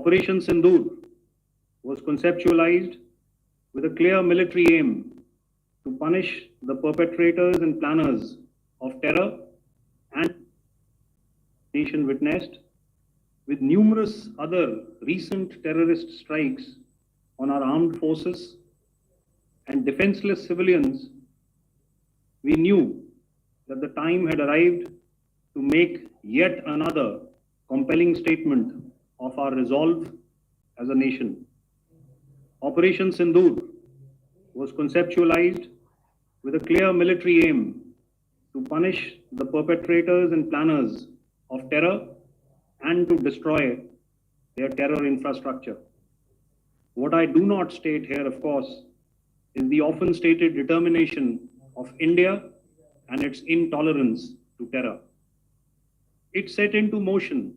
Operation Sindoor was conceptualized with a clear military aim to punish the perpetrators and planners of terror, and nation witnessed, with numerous other recent terrorist strikes on our armed forces and defenseless civilians. We knew that the time had arrived to make yet another compelling statement of our resolve as a nation. Operation Sindoor was conceptualized with a clear military aim to punish the perpetrators and planners of terror and to destroy their terror infrastructure. What I do not state here, of course, is the often stated determination of India and its intolerance to terror. It set into motion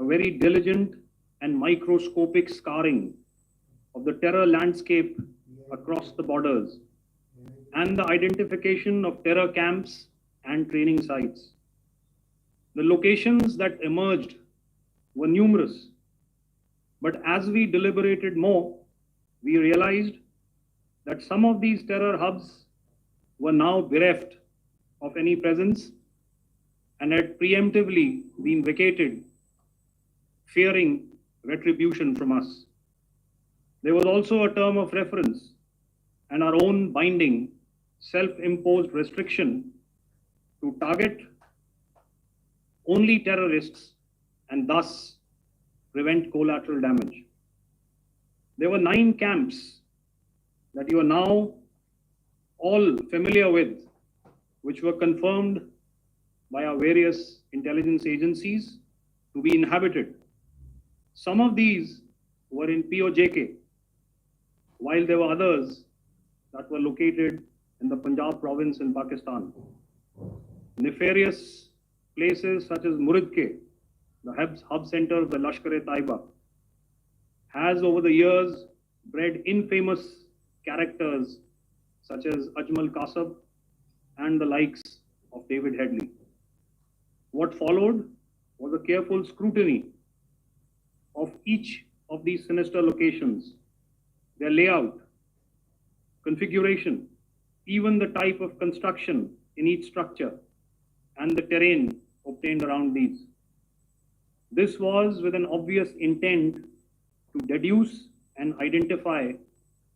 a very diligent and microscopic scarring of the terror landscape across the borders and the identification of terror camps and training sites. The locations that emerged were numerous, but as we deliberated more, we realized that some of these terror hubs were now bereft of any presence and had preemptively been vacated, fearing retribution from us. There was also a term of reference and our own binding, self-imposed restriction to target only terrorists and thus prevent collateral damage. There were 9 camps that you are now all familiar with, which were confirmed by our various intelligence agencies to be inhabited. Some of these were in POJK, while there were others that were located in the Punjab province in Pakistan. Nefarious places such as Muridke, the hub center of the Lashkar-e-Taiba, has over the years bred infamous characters such as Ajmal Kasab and the likes of David Headley. What followed was a careful scrutiny of each of these sinister locations, their layout, configuration, even the type of construction in each structure, and the terrain obtained around these. This was with an obvious intent to deduce and identify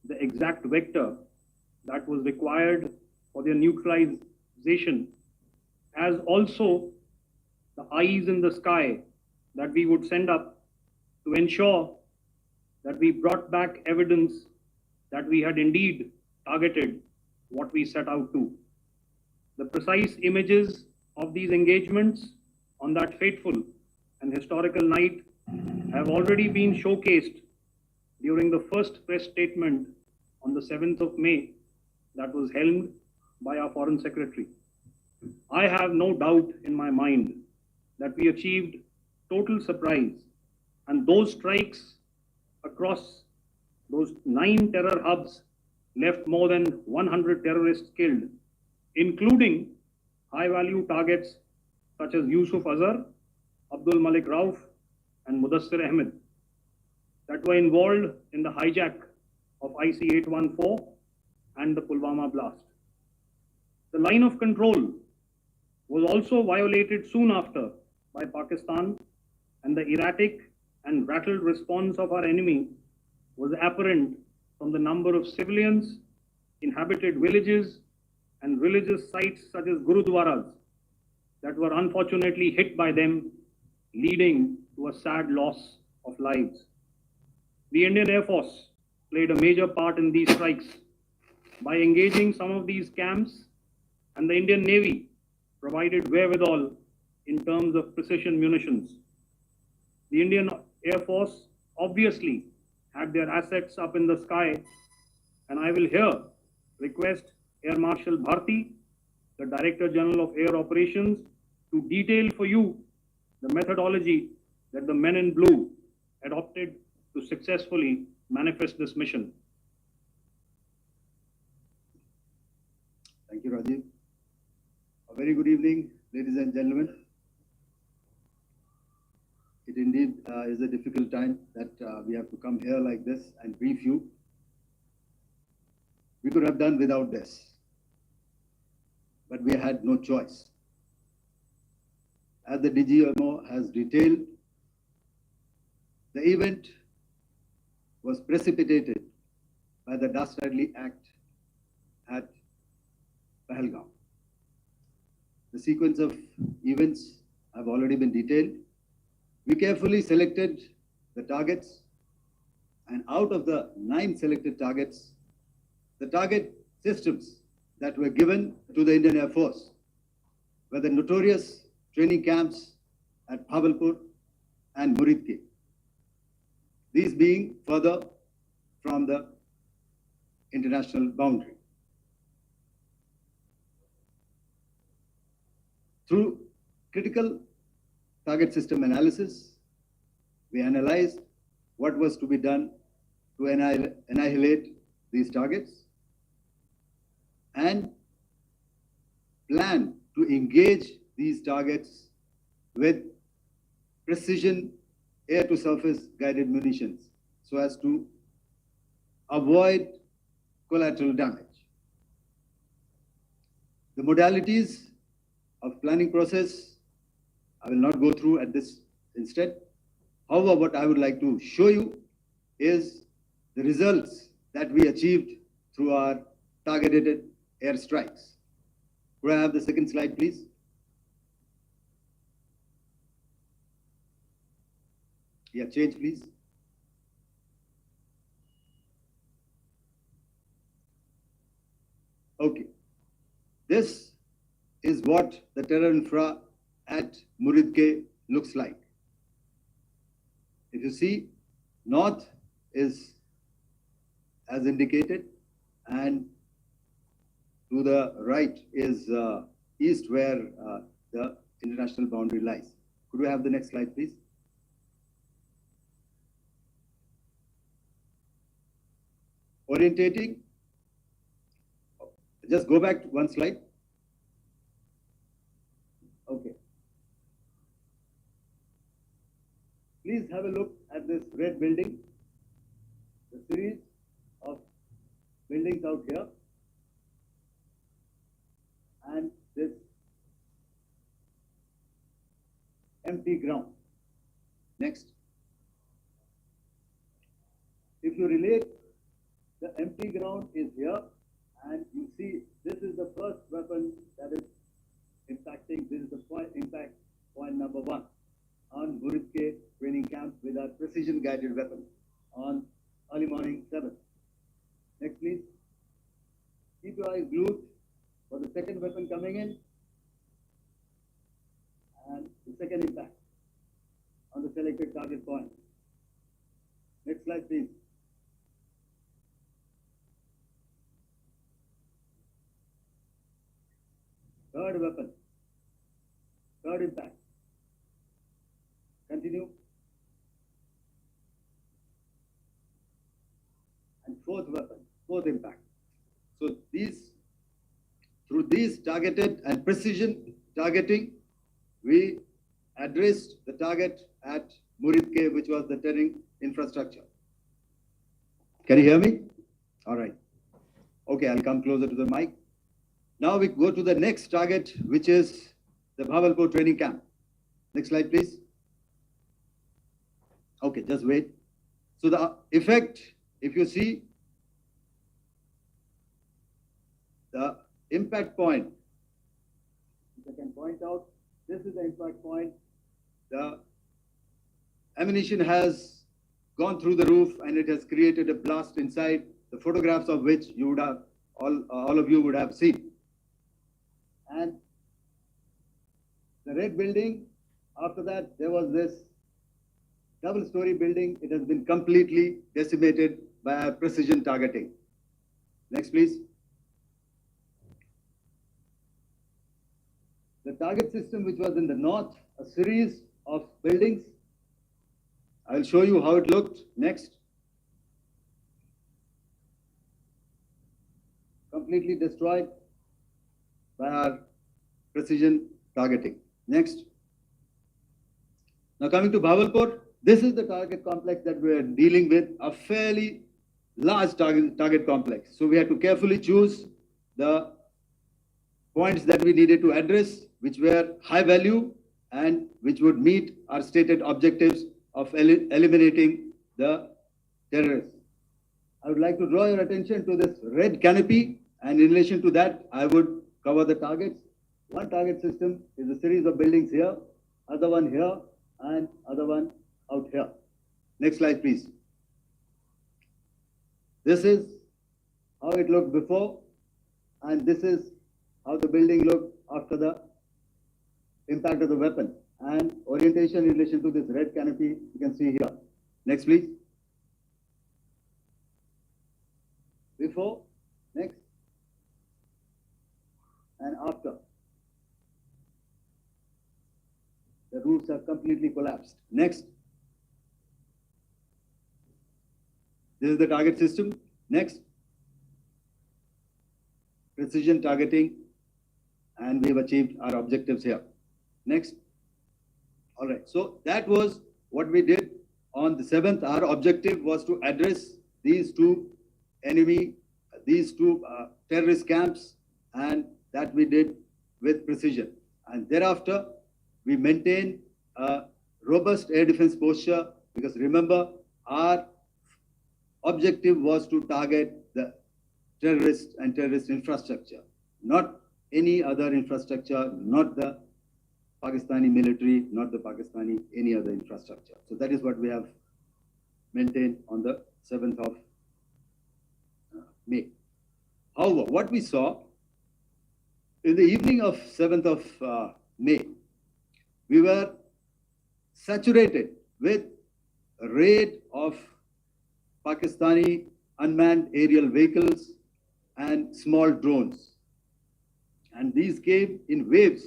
the exact vector that was required for their neutralization, as also the eyes in the sky that we would send up to ensure that we brought back evidence that we had indeed targeted what we set out to. The precise images of these engagements on that fateful and historical night have already been showcased during the first press statement on the 7th of May that was held by our Foreign Secretary. I have no doubt in my mind that we achieved total surprise, and those strikes across those 9 terror hubs left more than 100 terrorists killed, including high-value targets such as Yusuf Azhar, Abdul Malik Rauf, and Mudassir Ahmed that were involved in the hijack of IC-814 and the Pulwama blast. The line of control was also violated soon after by Pakistan, and the erratic and rattled response of our enemy was apparent from the number of civilians, inhabited villages, and religious sites such as Gurudwaras that were unfortunately hit by them, leading to a sad loss of lives. The Indian Air Force played a major part in these strikes by engaging some of these camps, and the Indian Navy provided wherewithal in terms of precision munitions. The Indian Air Force obviously had their assets up in the sky, and I will here request Air Marshal Bharti, the Director General of Air Operations, to detail for you the methodology that the men in blue adopted to successfully manifest this mission. Thank you, Rajiv. A very good evening, ladies and gentlemen. It indeed is a difficult time that we have to come here like this and brief you. We could have done without this, but we had no choice. As the DGMO has detailed, the event was precipitated by the dastardly act at Pahalgam. The sequence of events have already been detailed. We carefully selected the targets, and out of the 9 selected targets, the target systems that were given to the Indian Air Force were the notorious training camps at Bhabalpur and Muridke, these being further from the international boundary. Through critical target system analysis, we analyzed what was to be done to annihilate these targets and plan to engage these targets with precision air-to-surface guided munitions so as to avoid collateral damage. The modalities of planning process I will not go through at this instant. However, what I would like to show you is the results that we achieved through our targeted airstrikes. Could I have the second slide, please? Yeah, change, please. Okay. This is what the terror infra at Muridke looks like. If you see, north is as indicated, and to the right is east, where the international boundary lies. Could we have the next slide, please? Orientating. Just go back to one slide. Okay. Please have a look at this red building, the series of buildings out here, and this empty ground. Next. If you relate, the empty ground is here, and you see this is the first weapon that is impacting. This is the impact point number 1 on Muridke training camp with our precision guided weapon on early morning 7th. Next, please. Keep your eyes glued for the second weapon coming in and the second impact on the selected target point. Next slide, please. Third weapon, third impact. Continue. And fourth weapon, fourth impact. So through these targeted and precision targeting, we addressed the target at Muridke, which was the terrain infrastructure. Can you hear me? All right. Okay, I'll come closer to the mic. Now we go to the next target, which is the Bhabalpur training camp. Next slide, please. Okay, just wait. So the effect, if you see, the impact point, if I can point out, this is the impact point. The ammunition has gone through the roof and it has created a blast inside, the photographs of which you would have, all of you would have seen. And the red building, after that, there was this double-story building. It has been completely decimated by our precision targeting. Next, please. The target system, which was in the north, a series of buildings. I'll show you how it looked. Next. Completely destroyed by our precision targeting. Next. Now coming to Bhavalpur, this is the target complex that we are dealing with, a fairly large target complex. So we had to carefully choose the points that we needed to address, which were high value and which would meet our stated objectives of eliminating the terrorists. I would like to draw your attention to this red canopy, and in relation to that, I would cover the targets. One target system is a series of buildings here, other one here, and other one out here. Next slide, please. This is how it looked before, and this is how the building looked after the impact of the weapon. And orientation in relation to this red canopy, you can see here. Next, please. Before, next, and after. The roofs have completely collapsed. Next. This is the target system. Next. Precision targeting, and we've achieved our objectives here. Next. All right. So that was what we did on the 7th. Our objective was to address these two terrorist camps, and that we did with precision. And thereafter, we maintained a robust air defense posture, because remember, our objective was to target the terrorists and terrorist infrastructure, not any other infrastructure, not the Pakistani military, not the Pakistani any other infrastructure. So that is what we have maintained on the 7th of May. However, what we saw in the evening of 7th of May, we were saturated with a raid of Pakistani unmanned aerial vehicles and small drones. And these came in waves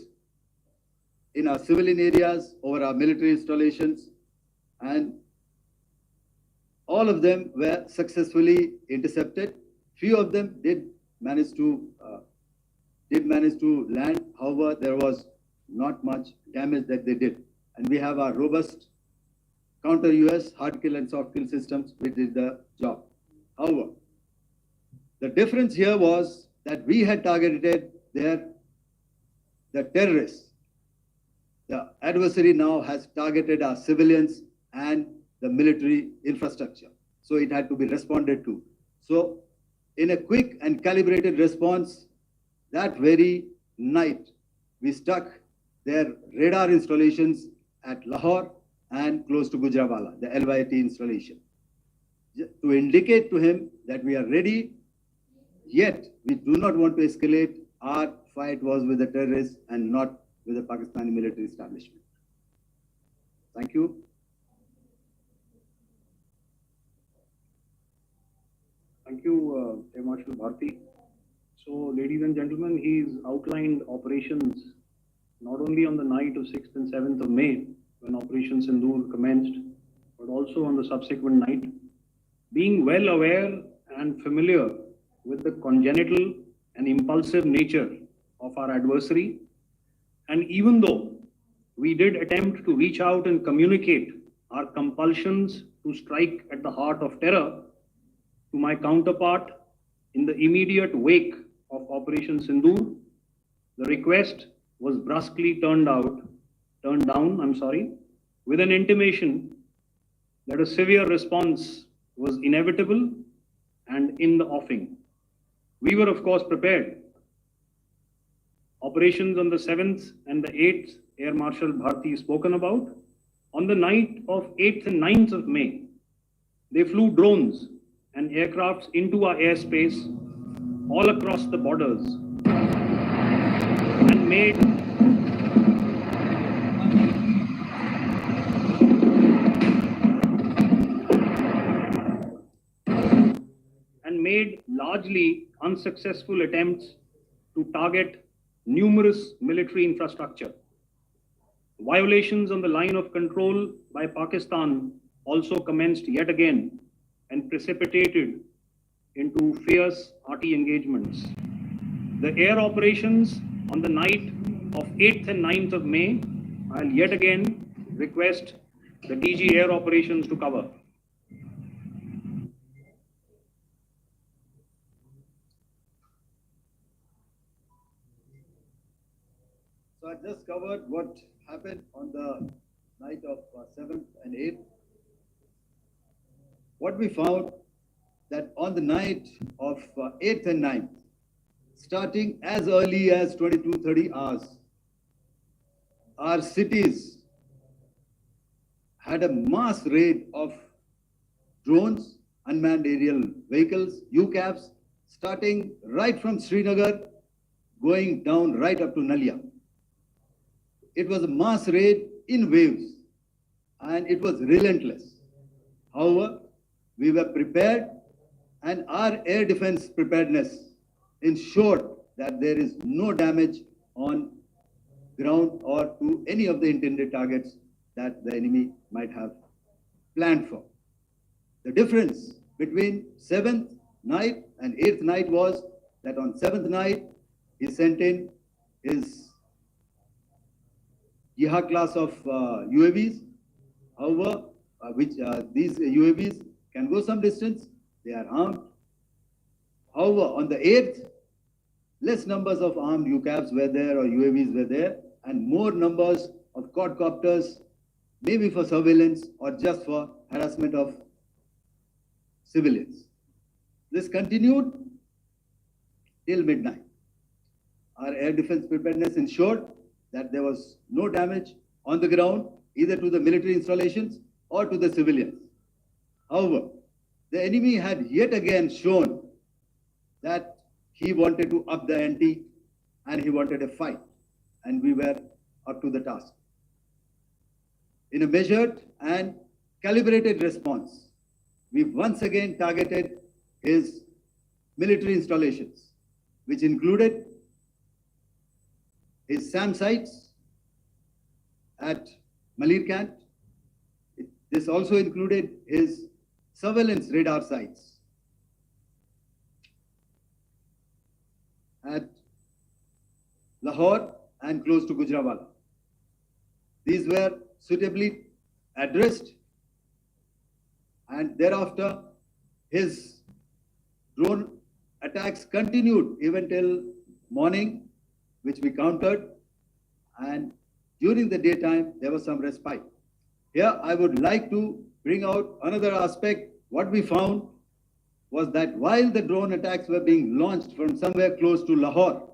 in our civilian areas, over our military installations, and all of them were successfully intercepted. Few of them did manage to land. However, there was not much damage that they did. And we have our robust counter-US hard kill and soft kill systems which did the job. However, the difference here was that we had targeted the terrorists. The adversary now has targeted our civilians and the military infrastructure. So it had to be responded to. So in a quick and calibrated response, that very night, we struck their radar installations at Lahore and close to Gujranwala, the LYT installation, to indicate to him that we are ready, yet we do not want to escalate. Our fight was with the terrorists and not with the Pakistani military establishment. Thank you. Thank you, Air Marshal Bharti. So, ladies and gentlemen, he's outlined operations not only on the night of 6th and 7th of May, when Operation Sindoor commenced, but also on the subsequent night. Being well aware and familiar with the congenital and impulsive nature of our adversary, and even though we did attempt to reach out and communicate our compulsions to strike at the heart of terror to my counterpart in the immediate wake of Operation Sindoor, the request was brusquely turned down, with an intimation that a severe response was inevitable and in the offing. We were, of course, prepared. Operations on the 7th and the 8th, Air Marshal Bharti spoken about. On the night of 8th and 9th of May, they flew drones and aircrafts into our airspace all across the borders and made largely unsuccessful attempts to target numerous military infrastructure. Violations on the line of control by Pakistan also commenced yet again and precipitated into fierce arty engagements. The air operations on the night of 8th and 9th of May, I'll yet again request the DG Air Operations to cover. So I just covered what happened on the night of 7th and 8th. What we found that on the night of 8th and 9th, starting as early as 22:30 hours, our cities had a mass raid of drones, unmanned aerial vehicles, UCAVs, starting right from Srinagar, going down right up to Nalia. It was a mass raid in waves, and it was relentless. However, we were prepared, and our air defense preparedness ensured that there is no damage on ground or to any of the intended targets that the enemy might have planned for. The difference between 7th night and 8th night was that on 7th night, he sent in his Jihad class of UAVs. However, these UAVs can go some distance, they are armed. However, on the 8th, less numbers of armed UCAVs were there or UAVs were there, and more numbers of quadcopters, maybe for surveillance or just for harassment of civilians. This continued till midnight. Our air defense preparedness ensured that there was no damage on the ground, either to the military installations or to the civilians. However, the enemy had yet again shown that he wanted to up the ante and he wanted a fight, and we were up to the task. In a measured and calibrated response, we once again targeted his military installations, which included his SAM sites at Malirkant. This also included his surveillance radar sites at Lahore and close to Gujranwala. These were suitably addressed, and thereafter his drone attacks continued even till morning, which we countered, and during the daytime there was some respite. Here I would like to bring out another aspect. What we found was that while the drone attacks were being launched from somewhere close to Lahore,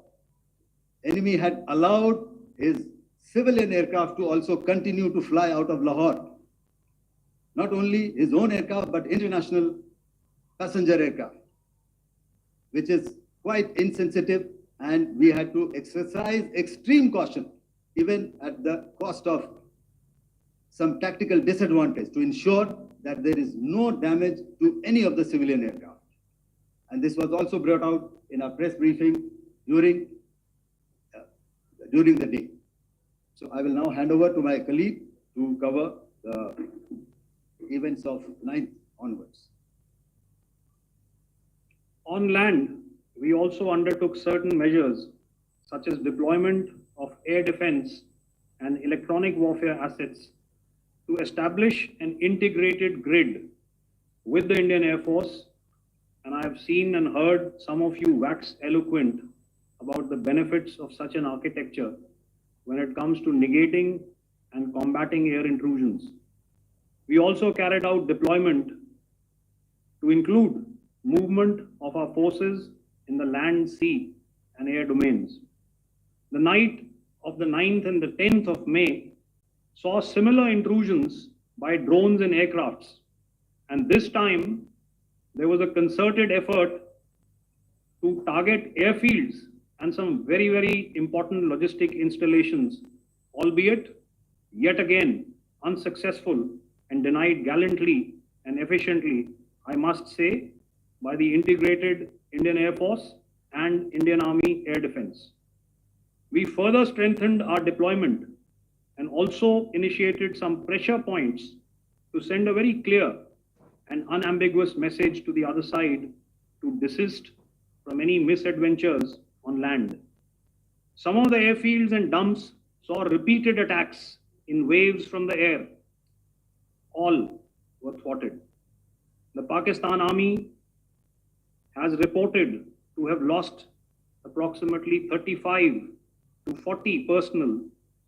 enemy had allowed his civilian aircraft to also continue to fly out of Lahore. Not only his own aircraft, but international passenger aircraft, which is quite insensitive, and we had to exercise extreme caution, even at the cost of some tactical disadvantage, to ensure that there is no damage to any of the civilian aircraft. And this was also brought out in our press briefing during the day. So I will now hand over to my colleague to cover the events of 9th onwards. On land, we also undertook certain measures such as deployment of air defense and electronic warfare assets to establish an integrated grid with the Indian Air Force. And I have seen and heard some of you wax eloquent about the benefits of such an architecture when it comes to negating and combating air intrusions. We also carried out deployment to include movement of our forces in the land, sea, and air domains. The night of the 9th and the 10th of May saw similar intrusions by drones and aircrafts. And this time, there was a concerted effort to target airfields and some very, very important logistic installations, albeit yet again unsuccessful and denied gallantly and efficiently, I must say, by the integrated Indian Air Force and Indian Army Air Defense. We further strengthened our deployment and also initiated some pressure points to send a very clear and unambiguous message to the other side to desist from any misadventures on land. Some of the airfields and dumps saw repeated attacks in waves from the air. All were thwarted. The Pakistan Army has reported to have lost approximately 35 to 40 personnel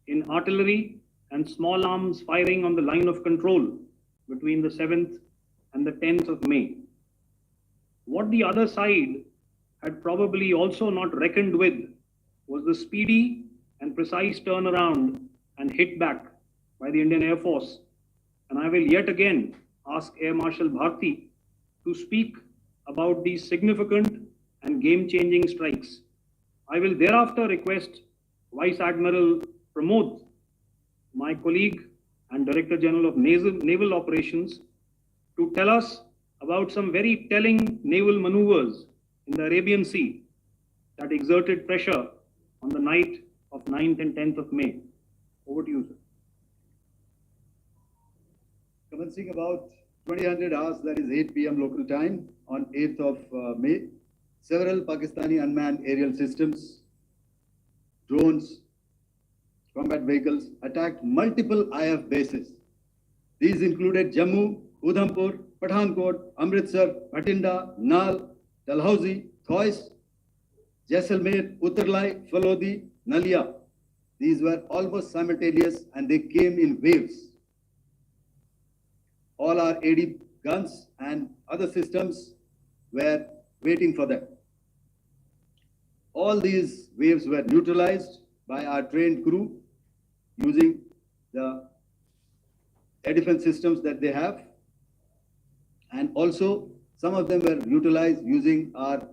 in artillery and small arms firing on the line of control between the 7th and the 10th of May. What the other side had probably also not reckoned with was the speedy and precise turnaround and hit back by the Indian Air Force. And I will yet again ask Air Marshal Bharti to speak about these significant and game-changing strikes. I will thereafter request Vice Admiral Pramod, my colleague and Director General of Naval Operations, to tell us about some very telling naval maneuvers in the Arabian Sea that exerted pressure on the night of 9th and 10th of May. Over to you, sir. Commencing about 2000 hours, that is 8 p.m. local time, on 8th of May, several Pakistani unmanned aerial systems, drones, combat vehicles attacked multiple IF bases. These included Jammu, Udhampur, Pathankot, Amritsar, Bhatinda, Nal, Dalhousie, Thois, Jaisalmer, Uttarlai, Falodi, Nalia. These were almost simultaneous and they came in waves. All our AD guns and other systems were waiting for them. All these waves were neutralized by our trained crew using the air defense systems that they have. And also, some of them were utilized using our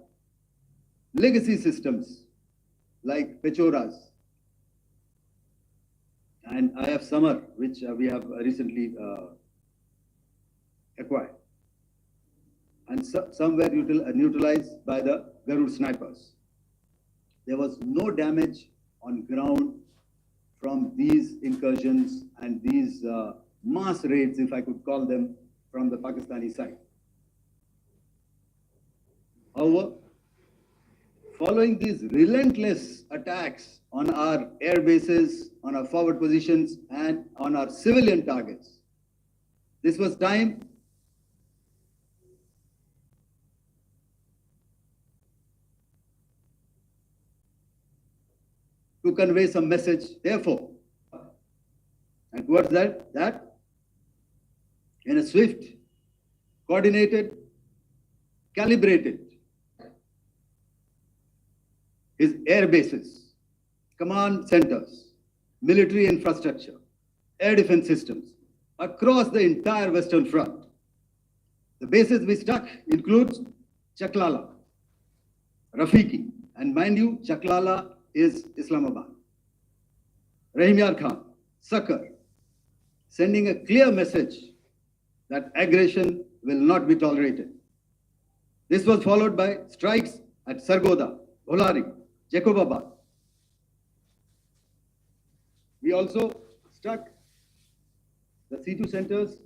legacy systems like Pechoras and IF Summer, which we have recently acquired. And some were neutralized by the Garud snipers. There was no damage on ground from these incursions and these mass raids, if I could call them, from the Pakistani side. However, following these relentless attacks on our air bases, on our forward positions, and on our civilian targets, this was time to convey some message, therefore. And towards that in a swift, coordinated, calibrated, his air bases, command centers, military infrastructure, air defense systems across the entire Western Front. The bases we struck includes Chaklala, Rafiki, and mind you, Chaklala is Islamabad. Rahim Yar Khan, Sakar, sending a clear message that aggression will not be tolerated. This was followed by strikes at Sargoda, Bholari, Jacobabad. We also struck the C2 centers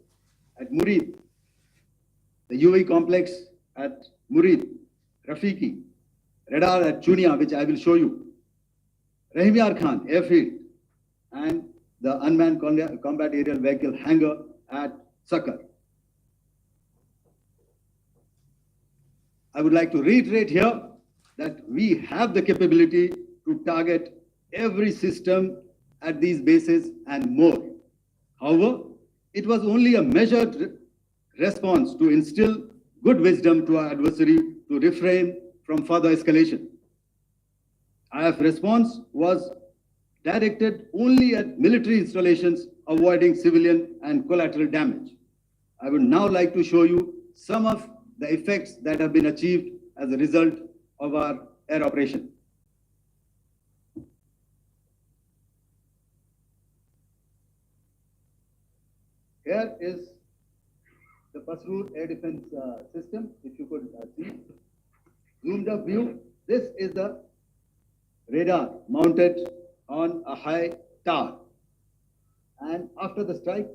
at Murid, the UAE complex at Murid, Rafiki, radar at Chunia, which I will show you, Rahim Yar Khan airfield, and the unmanned combat aerial vehicle hangar at Sakar. I would like to reiterate here that we have the capability to target every system at these bases and more. However, it was only a measured response to instill good wisdom to our adversary to refrain from further escalation. IF response was directed only at military installations, avoiding civilian and collateral damage. I would now like to show you some of the effects that have been achieved as a result of our air operation. Here is the Pasroor air defense system, if you could see. Zoomed up view, this is the radar mounted on a high tower. And after the strike,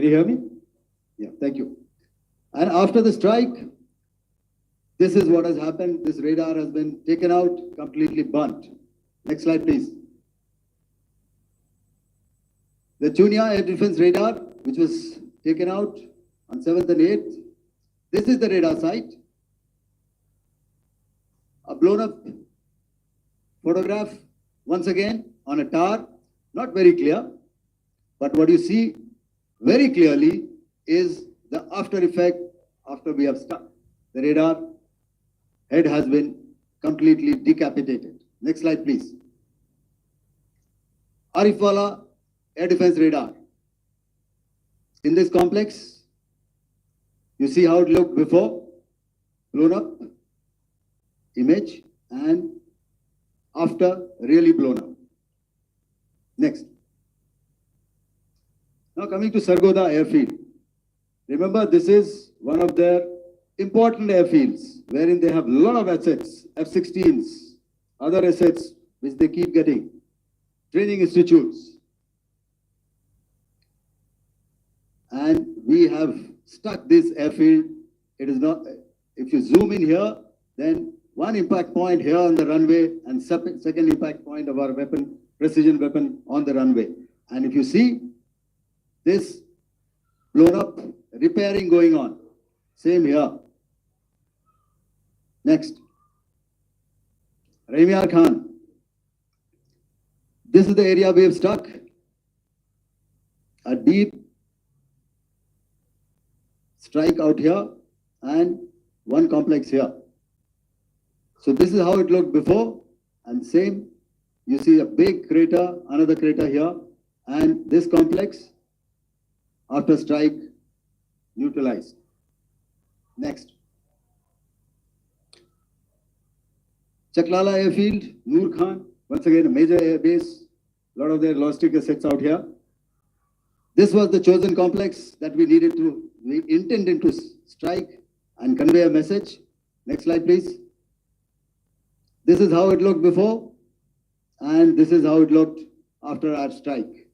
you hear me? Yeah, thank you. And after the strike, this is what has happened. This radar has been taken out, completely burnt. Next slide, please. The Chunia air defense radar, which was taken out on 7th and 8th. This is the radar site. A blown up photograph, once again, on a tower. Not very clear, but what you see very clearly is the after effect after we have struck. The radar head has been completely decapitated. Next slide, please. Arifwala air defense radar. In this complex, you see how it looked before, blown up image, and after really blown up. Next. Now coming to Sargodha airfield. Remember, this is one of their important airfields wherein they have a lot of assets, F-16s, other assets which they keep getting, training institutes. And we have stuck this airfield. It is not, if you zoom in here, then one impact point here on the runway and second impact point of our weapon, precision weapon on the runway. And if you see this blown up, repairing going on, same here. Next. Raimiar Khan. This is the area we have struck. A deep strike out here and one complex here. So this is how it looked before, and same, you see a big crater, another crater here, and this complex after strike neutralized. Next. Chaklala airfield, Noor Khan, once again a major air base, a lot of their logistic assets out here. This was the chosen complex that we intended to strike and convey a message. Next slide, please. This is how it looked before, and this is how it looked after our strike.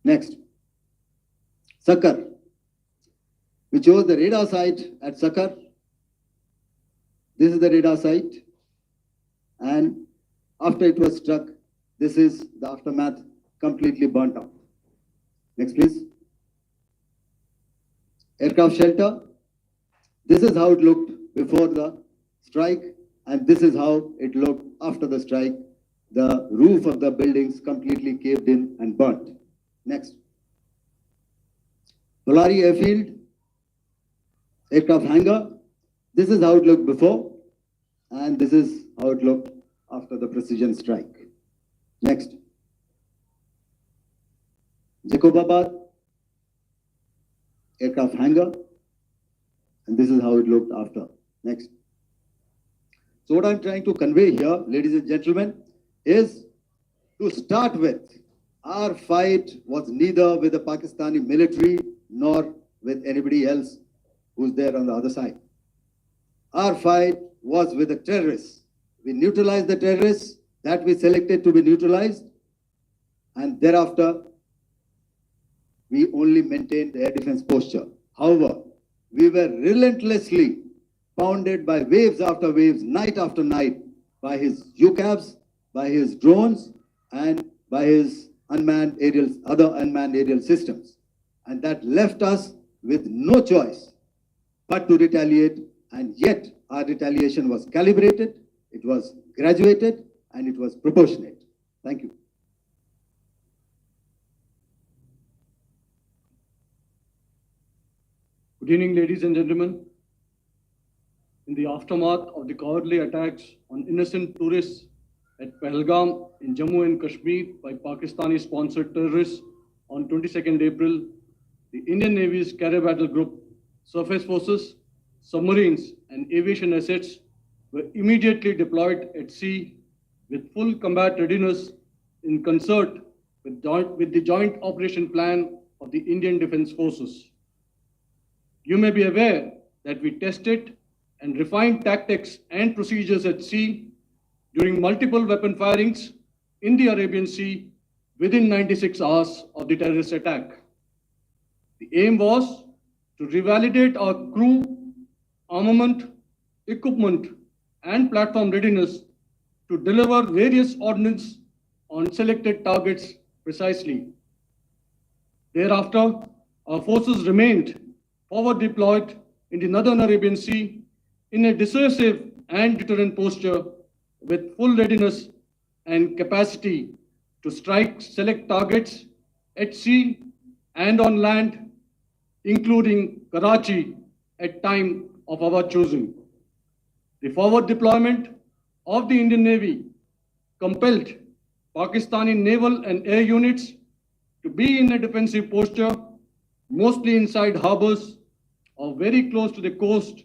Next. Sakar. We chose the radar site at Sakar. This is the radar site, and after it was struck, this is the aftermath, completely burnt out. Next, please. Aircraft shelter. This is how it looked before the strike, and this is how it looked after the strike. The roof of the buildings completely caved in and burnt. Next. Dolari airfield, aircraft hangar. This is how it looked before, and this is how it looked after the precision strike. Next. Jacobabad, aircraft hangar, and this is how it looked after. Next. So what I'm trying to convey here, ladies and gentlemen, is to start with, our fight was neither with the Pakistani military nor with anybody else who's there on the other side. Our fight was with the terrorists. We neutralized the terrorists that we selected to be neutralized, and thereafter, we only maintained the air defense posture. However, we were relentlessly pounded by waves after waves, night after night, by his UCAVs, by his drones, and by his other unmanned aerial systems. And that left us with no choice but to retaliate, and yet our retaliation was calibrated, it was graduated, and it was proportionate. Thank you. Good evening, ladies and gentlemen. In the aftermath of the cowardly attacks on innocent tourists at Pahalgam in Jammu and Kashmir by Pakistani-sponsored terrorists on 22nd April, the Indian Navy's Carrier Battle Group, surface forces, submarines, and aviation assets were immediately deployed at sea with full combat readiness in concert with the Joint Operation Plan of the Indian Defence Forces. You may be aware that we tested and refined tactics and procedures at sea during multiple weapon firings in the Arabian Sea within 96 hours of the the terrorist attack. The aim was to revalidate our crew, armament, equipment, and platform readiness to deliver various ordnance on selected targets precisely. Thereafter, our forces remained forward deployed in the Northern Arabian Sea in a dissuasive and deterrent posture with full readiness and capacity to strike select targets at sea and on land, including Karachi at time of our choosing. The forward deployment of the Indian Navy compelled Pakistani naval and air units to be in a defensive posture, mostly inside harbors or very close to the coast,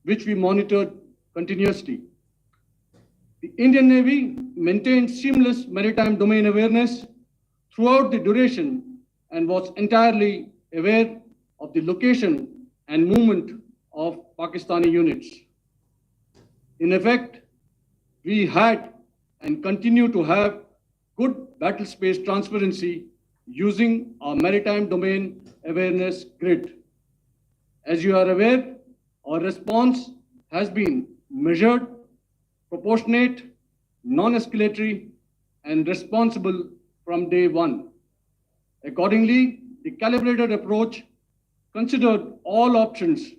which we monitored continuously. The Indian Navy maintained seamless maritime domain awareness throughout the duration and was entirely aware of the location and movement of Pakistani units. In effect, we had and continue to have good battle space transparency using our maritime domain awareness grid. As you are aware, our response has been measured, proportionate, non-escalatory, and responsible from day one. Accordingly, the calibrated approach considered all options,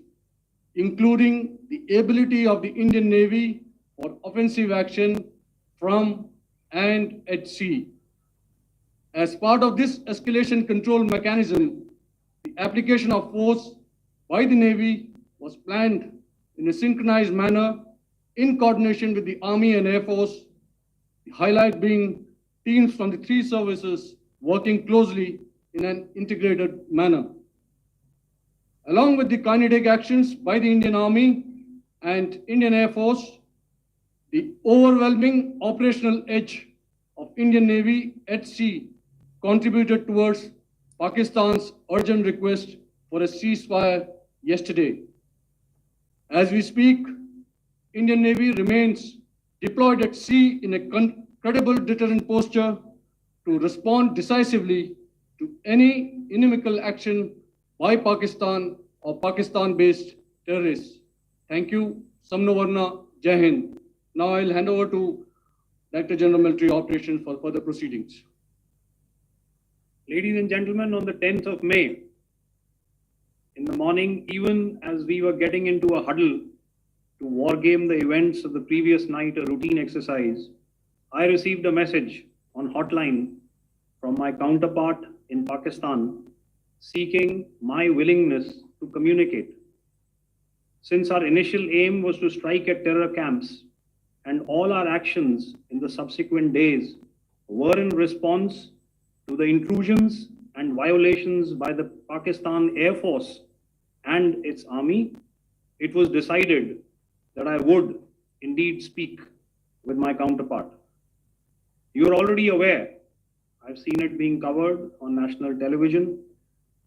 including the ability of the Indian Navy for offensive action from and at sea. As part of this escalation control mechanism, the application of force by the Navy was planned in a synchronized manner in coordination with the Army and Air Force, the highlight being teams from the three services working closely in an integrated manner. Along with the kinetic actions by the Indian Army and Indian Air Force, the overwhelming operational edge of Indian Navy at sea contributed towards Pakistan's urgent request for a ceasefire yesterday. As we speak, Indian Navy remains deployed at sea in a credible deterrent posture to respond decisively to any inimical action by Pakistan or Pakistan-based terrorists. Thank you. Samno Varna, Jai Hind. Now I'll hand over to Director General Military Operations for further proceedings. Ladies and gentlemen, on the 10th of May, in the morning, even as we were getting into a huddle to wargame the events of the previous night, a routine exercise, I received a message on hotline from my counterpart in Pakistan seeking my willingness to communicate. Since our initial aim was to strike at terror camps, and all our actions in the subsequent days were in response to the intrusions and violations by the Pakistan Air Force and its army, it was decided that I would indeed speak with my counterpart. You are already aware, I've seen it being covered on national television,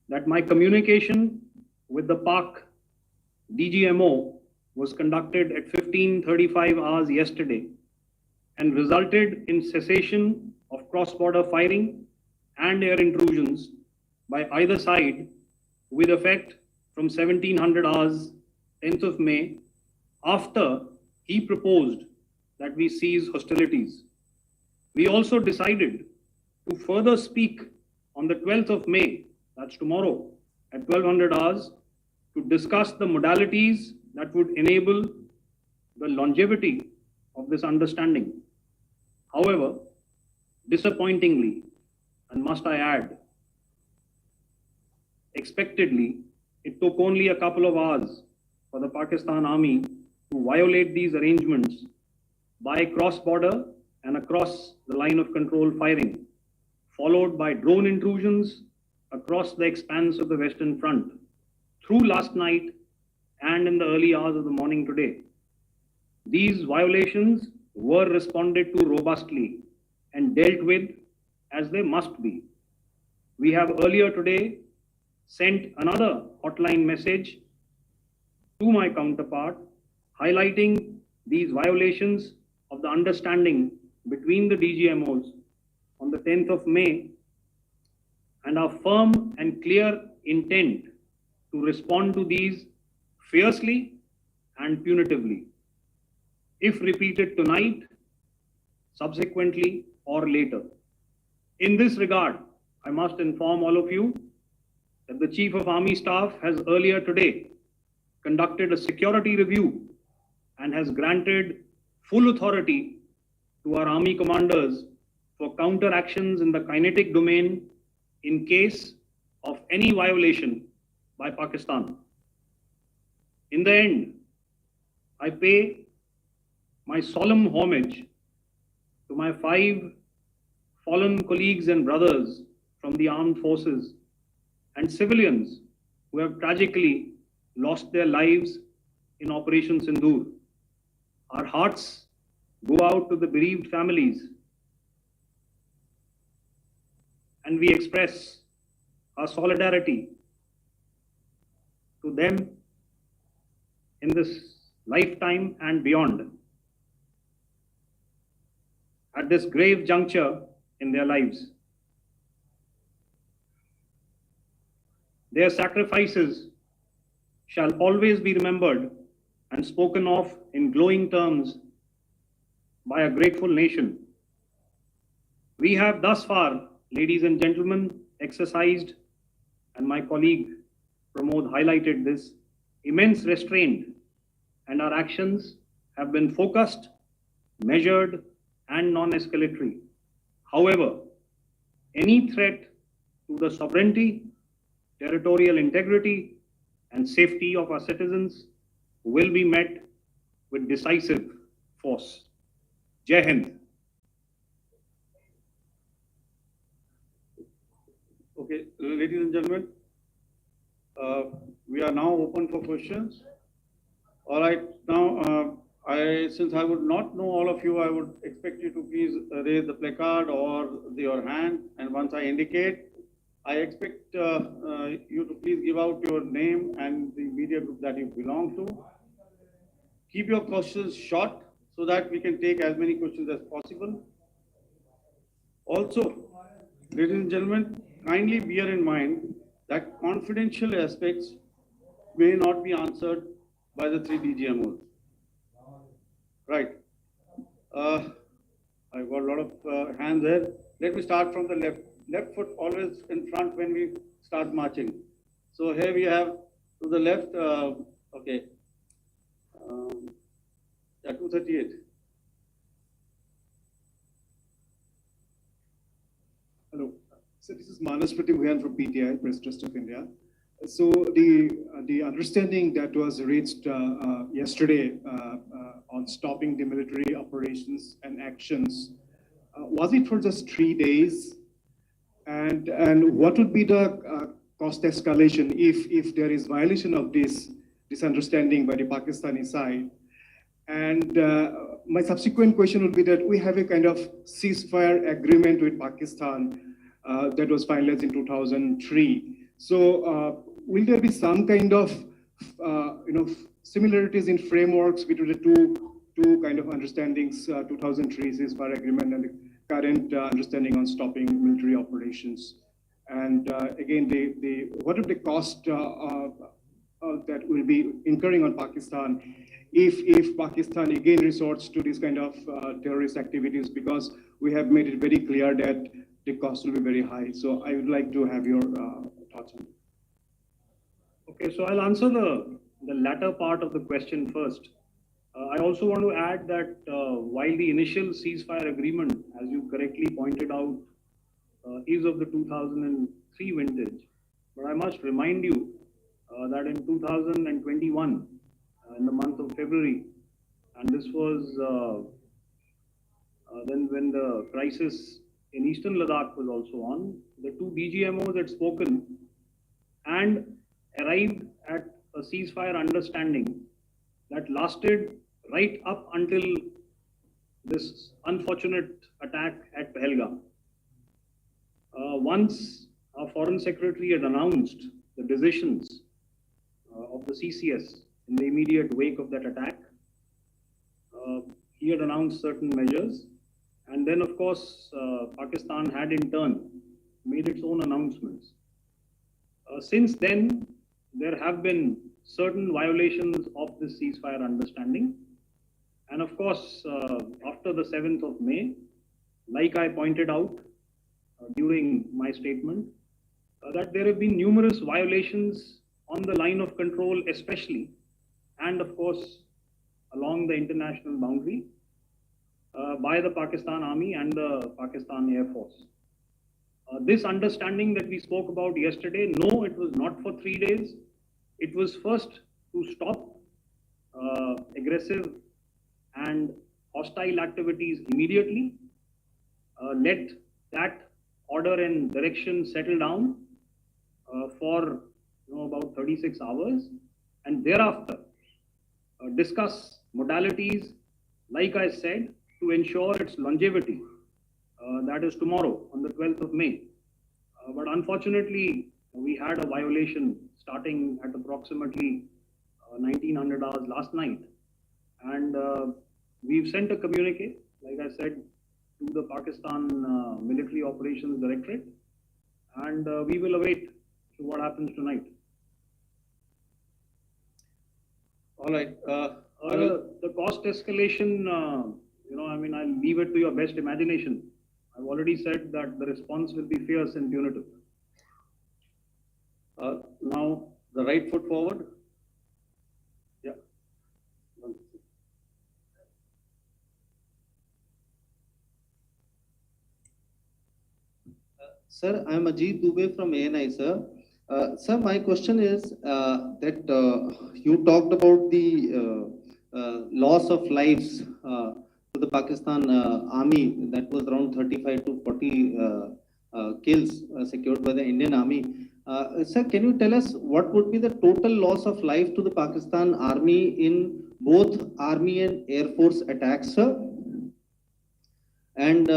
that my communication with the Pak DGMO was conducted at 15:35 hours yesterday and resulted in cessation of cross-border firing and air intrusions by either side with effect from 1700 hours, 10th of May, after he proposed that we cease hostilities. We also decided to further speak on the 12th of May, that's tomorrow, at 1200 hours, to discuss the modalities that would enable the longevity of this understanding. However, disappointingly, and must I add, expectedly, it took only a couple of hours for the Pakistan Army to violate these arrangements by cross-border and across the line of control firing, followed by drone intrusions across the expanse of the Western Front through last night and in the early hours of the morning today. These violations were responded to robustly and dealt with as they must be. We have earlier today sent another hotline message to my counterpart highlighting these violations of the understanding between the DGMOs on the 10th of May, and and our firm and clear intent to respond to these fiercely and punitively, if repeated tonight, subsequently, or later. In this regard, I must inform all of you that the Chief of Army Staff has earlier today conducted a security review and has granted full authority to our Army commanders for counter-actions in the kinetic domain in case of any violation by Pakistan. In the end, I pay my solemn homage to my 5 fallen colleagues and brothers from the armed forces and civilians who have tragically lost their lives in Operation Sindoor. Our hearts go out to the bereaved families, and we express our solidarity to them in this lifetime and beyond, at this grave juncture in their lives. Their sacrifices shall always be remembered and spoken of in glowing terms by a grateful nation. We have thus far, ladies and gentlemen, exercised, and my colleague Pramod highlighted this, immense restraint, and our actions have been focused, measured, and non-escalatory. However, any threat to the sovereignty, territorial integrity, and safety of our citizens will be met with decisive force. Jai Hind. Okay, ladies and gentlemen, we are now open for questions. All right, now, since I would not know all of you, I would expect you to please raise the placard or your hand, and once I indicate, I expect you to please give out your name and the media group that you belong to. Keep your questions short so that we can take as many questions as possible. Also, ladies and gentlemen, kindly bear in mind that confidential aspects may not be answered by the 3 DGMOs. Right. I've got a lot of hands there. Let me start from the left. Left foot always in front when we start marching. So here we have to the left, okay, 238. Hello. So this is Manas Pratibhuyan from PTI, Press Trust of India. So the understanding that was reached yesterday on stopping the military operations and actions, was it for just 3 days? And what would be the cost escalation if there is violation of this understanding by the Pakistani side? And my subsequent question would be that we have a kind of ceasefire agreement with Pakistan that was finalized in 2003. So will there be some kind of similarities in frameworks between the two kind of understandings, 2003 ceasefire agreement and the current understanding on stopping military operations? And again, what are the cost that will be incurring on Pakistan if Pakistan again resorts to this kind of terrorist activities, because we have made it very clear that the cost will be very high. So I would like to have your thoughts on it. Okay, so I'll answer the latter part of the question first. I also want to add that while the initial ceasefire agreement, as you correctly pointed out, is of the 2003 vintage, but I must remind you that in 2021, in the month of February, and this was then when the crisis in Eastern Ladakh was also on, the 2 DGMOs had spoken and arrived at a ceasefire understanding that lasted right up until this unfortunate attack at Pahalgam. Once our Foreign Secretary had announced the decisions of the CCS in the immediate wake of that attack, he had announced certain measures, and then of course Pakistan had in turn made its own announcements. Since then, there have been certain violations of this ceasefire understanding. And of course, after the 7th of May, like I pointed out during my statement, that there have been numerous violations on the line of control especially, and of course, along the international boundary by the Pakistan Army and the Pakistan Air Force. This understanding that we spoke about yesterday, no, it was not for 3 days. It was first to stop aggressive and hostile activities immediately, let that order and direction settle down for about 36 hours, and thereafter discuss modalities, like I said, to ensure its longevity. That is tomorrow on the 12th of May. But unfortunately, we had a violation starting at approximately 1900 hours last night. And we've sent a communique, like I said, to the Pakistan Military Operations Directorate. And we will await what happens tonight. All right. The cost escalation, I'll leave it to your best imagination. I've already said that the response will be fierce and punitive. Now, the right foot forward. Yeah. Sir, I am Ajit Dubey from ANI, sir. Sir, my question is that you talked about the loss of lives to the Pakistan Army, that was around 35 to 40 kills secured by the Indian Army. Sir, can you tell us what would be the total loss of life to the Pakistan Army in both Army and Air Force attacks, sir? And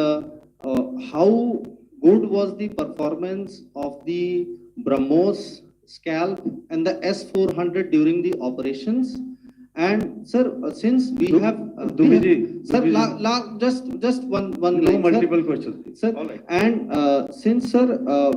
how good was the performance of the BrahMos, Scalp and the S-400 during the operations? And sir, since we have, sir, just one line, multiple sir. questions, Sir, all right. And since sir,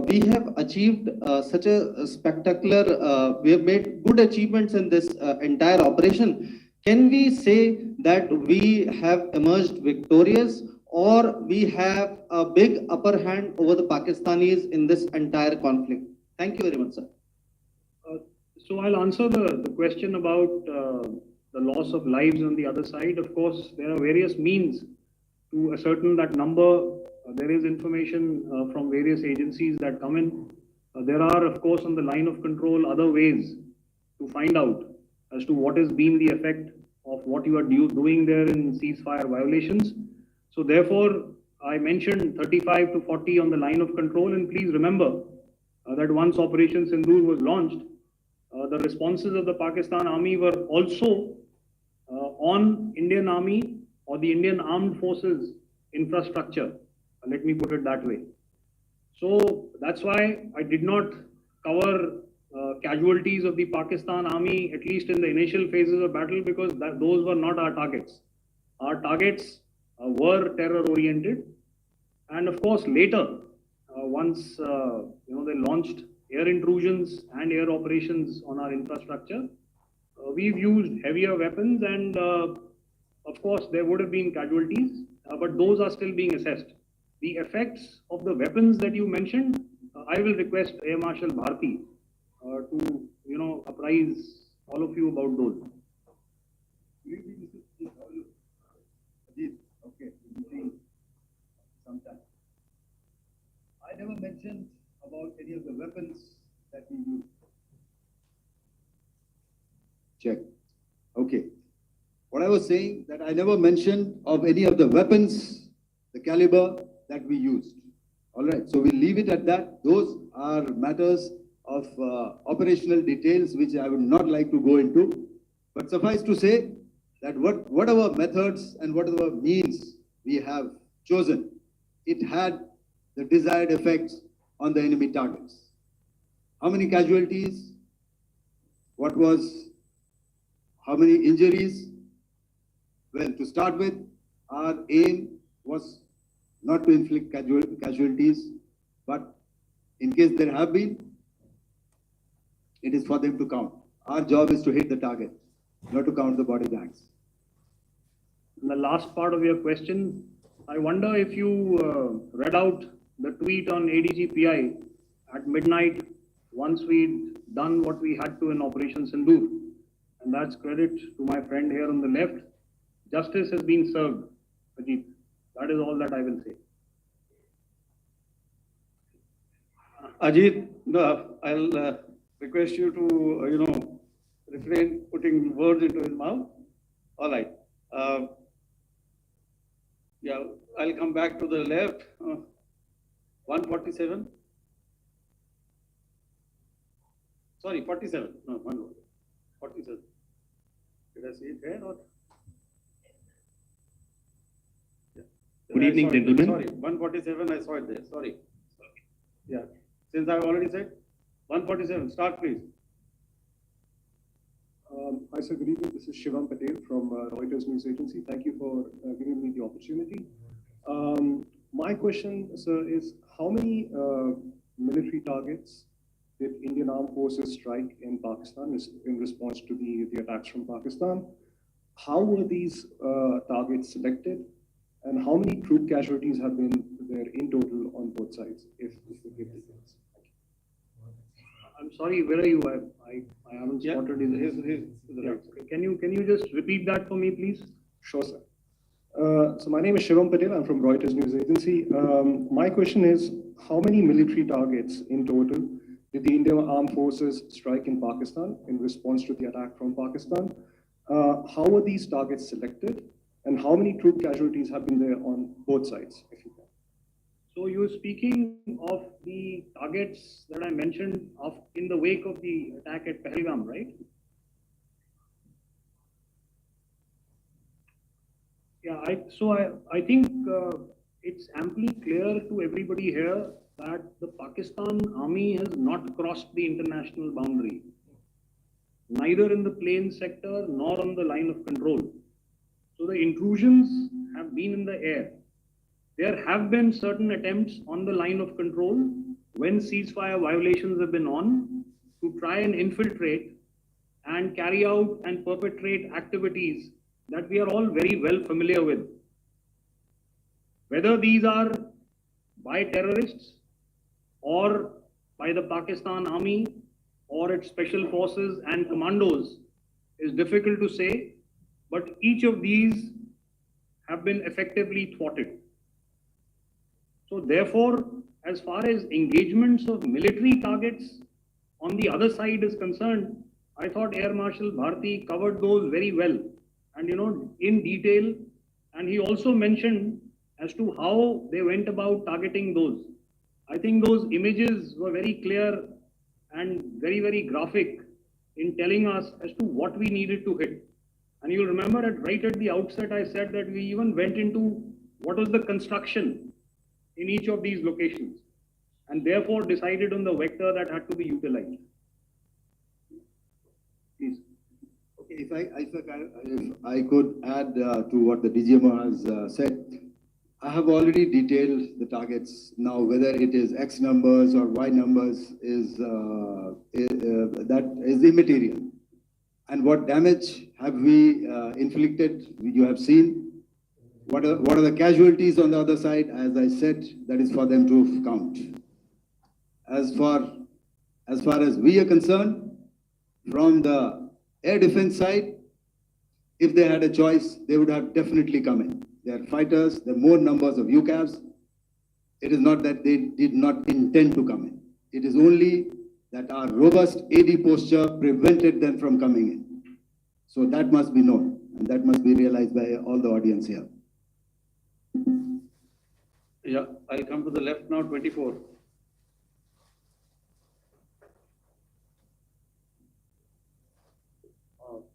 we have achieved such a spectacular, we have made good achievements in this entire operation. Can we say that we have emerged victorious, or we have a big upper hand over the Pakistanis in this entire conflict? Thank you very much, sir. So I'll answer the question about the loss of lives on the other side. Of course, there are various means to ascertain that number. There is information from various agencies that come in. There are, of course, on the line of control, other ways to find out as to what has been the effect of what you are doing there in ceasefire violations. So therefore, I mentioned 35 to 40 on the line of control, and please remember that once Operation Sindoor was launched, the responses of the Pakistan Army were also on Indian Army or the Indian Armed Forces infrastructure. Let me put it that way. So that's why I did not cover casualties of the Pakistan Army, at least in the initial phases of battle, because those were not our targets. Our targets were terror-oriented, and of course later, once they launched air intrusions and air operations on our infrastructure, we've used heavier weapons, and of course there would have been casualties, but those are still being assessed. The effects of the weapons that you mentioned, I will request Air Marshal Bharti to apprise all of you about those. Okay, sometime. I never mentioned about any of the weapons that we use. Check. Okay. What I was saying, that I never mentioned of any of the weapons, the caliber that we used. All right. So we'll leave it at that. Those are matters of operational details, which I would not like to go into. But suffice to say that whatever methods and whatever means we have chosen, it had the desired effects on the enemy targets. How many casualties? How many injuries? Well, to start with, our aim was not to inflict casualties, but In case there have been, it is for them to count. Our job is to hit the target, not to count the body bags. And the last part of your question, I wonder if you read out the tweet on ADG-PI at midnight once we'd done what we had to in Operation Sindoor. And that's credit to my friend here on the left. Justice has been served, Ajit. That is all that I will say. Ajit, I'll request you to, refrain putting words into his mouth. All right. Yeah, I'll come back to the left. 147. Sorry, 47. No, 47. Did I see it there or? Yeah. Good evening, gentlemen. Sorry, 147, I saw it there. Sorry. Yeah. Since I've already said 147, start please. Hi, sir. Good evening. This is Shivam Patel from Reuters News Agency. Thank you for giving me the opportunity. My question, sir, is how many military targets did Indian Armed Forces strike in Pakistan in response to the attacks from Pakistan? How were these targets selected? And how many troop casualties have been there in total on both sides, if we give details? I'm sorry, where are you? I haven't Yeah. spotted his right. Can you just repeat that for me, please? Sure, sir. So my name is Shivam Patel. I'm from Reuters News Agency. My question is, how many military targets in total did the Indian Armed Forces strike in Pakistan in response to the attack from Pakistan? How were these targets selected? And how many troop casualties have been there on both sides, if you can? So you're speaking of the targets that I mentioned in the wake of the attack at Pahalgam, right? Yeah, I think it's amply clear to everybody here that the Pakistan army has not crossed the international boundary, neither in the plain sector nor on the line of control. So the intrusions have been in the air. There have been certain attempts on the line of control when ceasefire violations have been on to try and infiltrate and carry out and perpetrate activities that we are all very well familiar with. Whether these are by terrorists or by the Pakistan army or its special forces and commandos is difficult to say, but each of these have been effectively thwarted. So therefore, as far as engagements of military targets on the other side is concerned, I thought Air Marshal Bharti covered those very well and in detail, and he also mentioned as to how they went about targeting those. I think those images were very clear and very, very graphic in telling us as to what we needed to hit. And you'll remember right at the outset, I said that we even went into what was the construction in each of these locations, and therefore decided on the vector that had to be utilized. Please. Okay, if I could add to what the DGMO has said, I have already detailed the targets. Now, whether it is X numbers or Y numbers that is immaterial. And what damage have we inflicted? You have seen. What are the casualties on the other side? As I said, that is for them to count. As far as we are concerned, from the air defense side, if they had a choice, they would have definitely come in. They are fighters, there are more numbers of UCAVs. It is not that they did not intend to come in. It is only that our robust AD posture prevented them from coming in. So that must be known, and that must be realized by all the audience here. Yeah, I'll come to the left now, 24.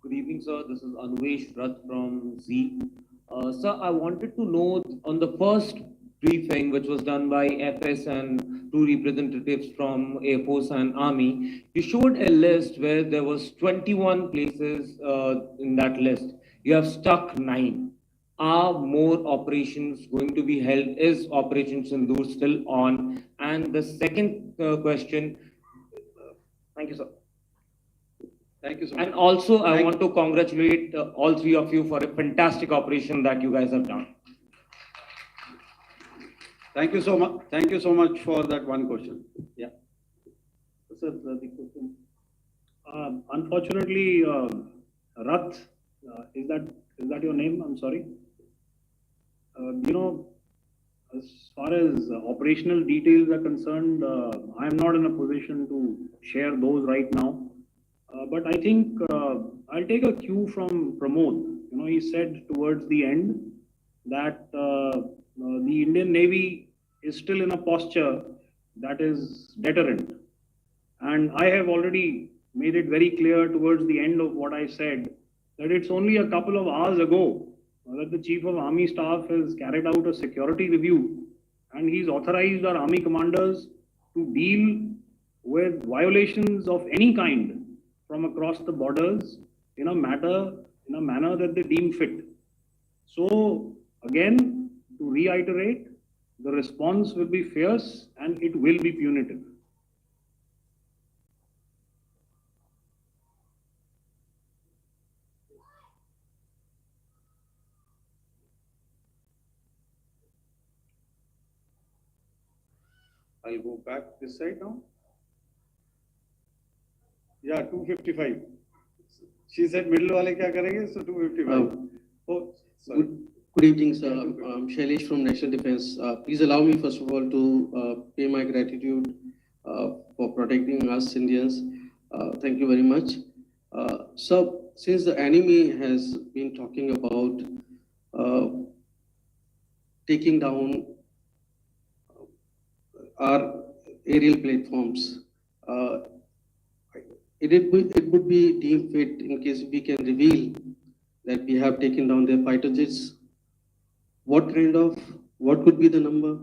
Good evening, sir. This is Anuvesh Rath from Z. Sir, I wanted to know on the first briefing, which was done by FS and two representatives from Air Force and Army, you showed a list where there was 21 places in that list. You have stuck 9. Are more operations going to be held? Is Operation Sindoor still on? And the second question, thank you, sir. Thank you so much. And also, I want to congratulate all three of you for a fantastic operation that you guys have done. Thank you so much. Thank you so much for that one question. Yeah. Sir, the question. Unfortunately, Rath, is that your name? I'm sorry. As far as operational details are concerned, I am not in a position to share those right now. But I think I'll take a cue from Pramod. He said towards the end that the Indian Navy is still in a posture that is deterrent. And I have already made it very clear towards the end of what I said that it's only a couple of hours ago that the Chief of Army Staff has carried out a security review and he's authorized our Army commanders to deal with violations of any kind from across the borders in a manner that they deem fit. So again, to reiterate, the response will be fierce and it will be punitive. I'll go back this side now. Yeah, 255. She said middle wale kya karenge, so 255. Oh, sorry. Good evening, sir. I'm Shailesh from National Defense. Please allow me, first of all, to pay my gratitude for protecting us Indians. Thank you very much. So, since the enemy has been talking about taking down our aerial platforms, it would be deemed fit in case we can reveal that we have taken down their fighter jets. What could be the number?